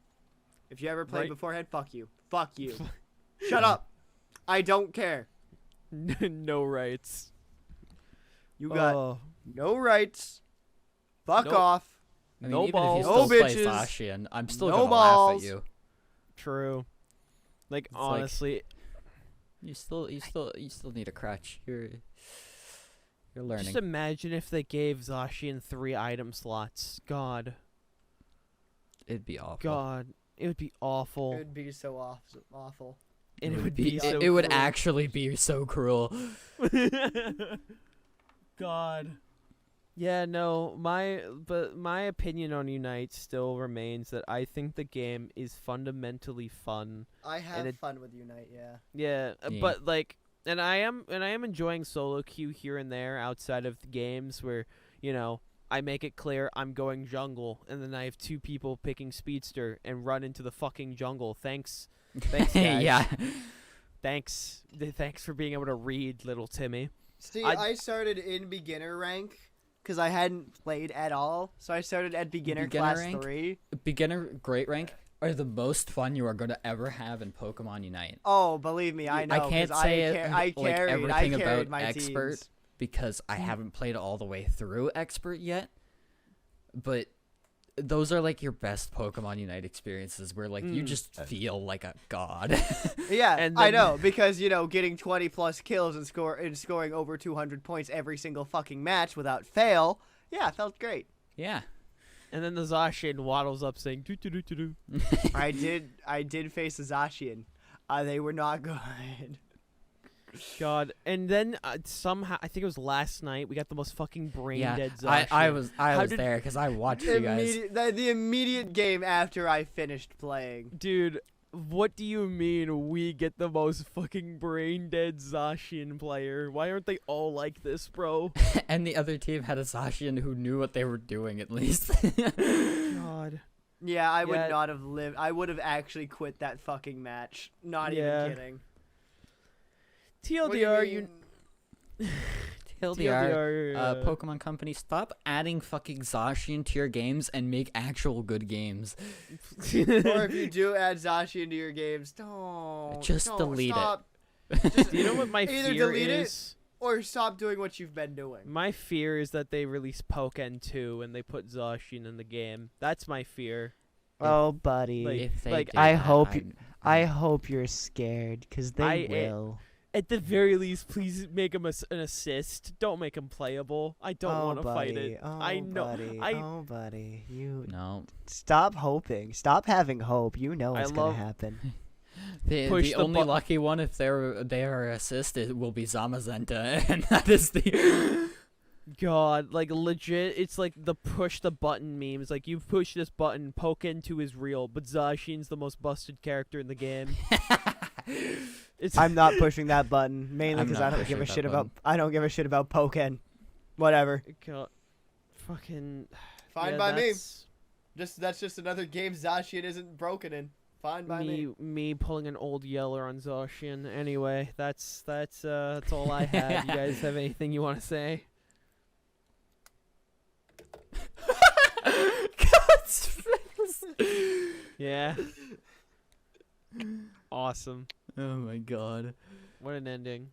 If you ever played Right. beforehand, fuck you. Fuck you. Shut up. I don't care. No rights. You got Oh, no rights. Fuck Nope. off. I mean, No even balls. if you still No play bitches. Zacian, I'm still No gonna laugh balls. at you. true. Like It's like- honestly, You still need a crutch. You're learning. just imagine if they gave Zacian 3 item slots. God, It'd be awful. God, it would be awful, It would be so awful. and it would be so. It would cruel. actually be so cruel. God. Yeah, no, my opinion on Unite still remains that I think the game is fundamentally fun. I have it- fun with Unite, yeah. Yeah, Yeah. but like, and I am enjoying solo queue here and there outside of the games where, you know, I make it clear I'm going jungle, and then I have 2 people picking speedster and run into the fucking jungle. Thanks, guys. Yeah. Thanks for being able to read, little Timmy. See, I- I started in beginner rank because I hadn't played at all. So I started at beginner Beginner class rank? 3. Beginner great rank are the most fun you are going to ever have in Pokemon Unite. Oh, believe me, I know. I can't 'cause say it, I like, carried everything about my expert. teams. Because I haven't played all the way through Expert yet, but those are like your best Pokemon Unite experiences where like you just feel like a god. Yeah, And I then- know, because, you know, getting 20 plus kills and scoring over 200 points every single fucking match without fail, yeah, it felt great. Yeah. And then the Zacian waddles up saying doo doo doo doo doo. I did face the Zacian. They were not good. God, and then somehow I think it was last night we got the most fucking brain Yeah, dead Zacian. I was How did- there because I watched you guys. The immediate game after I finished playing. Dude, what do you mean we get the most fucking brain dead Zacian player? Why aren't they all like this, bro? And the other team had a Zacian who knew what they were doing at least. God. Yeah, I would Yeah. not have lived. I would have actually quit that fucking match. Not Yeah. even kidding. TLDR, you TLDR, Pokemon Company, stop adding fucking Zacian to your games and make actual good games. Or if you do add Zacian into your games, don't. Just don't, delete it. stop. Do you know what my Either fear delete it- is? Or stop doing what you've been doing. My fear is that they release Pokken 2 and they put Zacian in the game. That's my fear. Oh, buddy. Like- If they like, did I that, hope you- I I'm- hope you're scared, because they I- will. At the very least, please make him an assist. Don't make him playable. I don't want to fight it. Oh, I know. Buddy. I- Oh, buddy. You No. stop hoping. Stop having hope. You know I what's gonna love- happen. The Push the only bu- lucky one, if they are assisted, will be Zamazenta, and that is the. God, like legit, it's like the push the button memes. Like you push this button, Pokken 2 is real, but Zacian's the most busted character in the game. It's I'm not pushing that button mainly I'm because not I don't give a pushing shit that about. I don't give a shit about Pokken. Whatever. God, fucking. Fine yeah, by me. that's That's just another game Zacian isn't broken in. Fine by me. Me pulling an old yeller on Zacian. Anyway, that's all I had. You guys have anything you want to say? God's face. Yeah. Awesome. Oh my god. What an ending.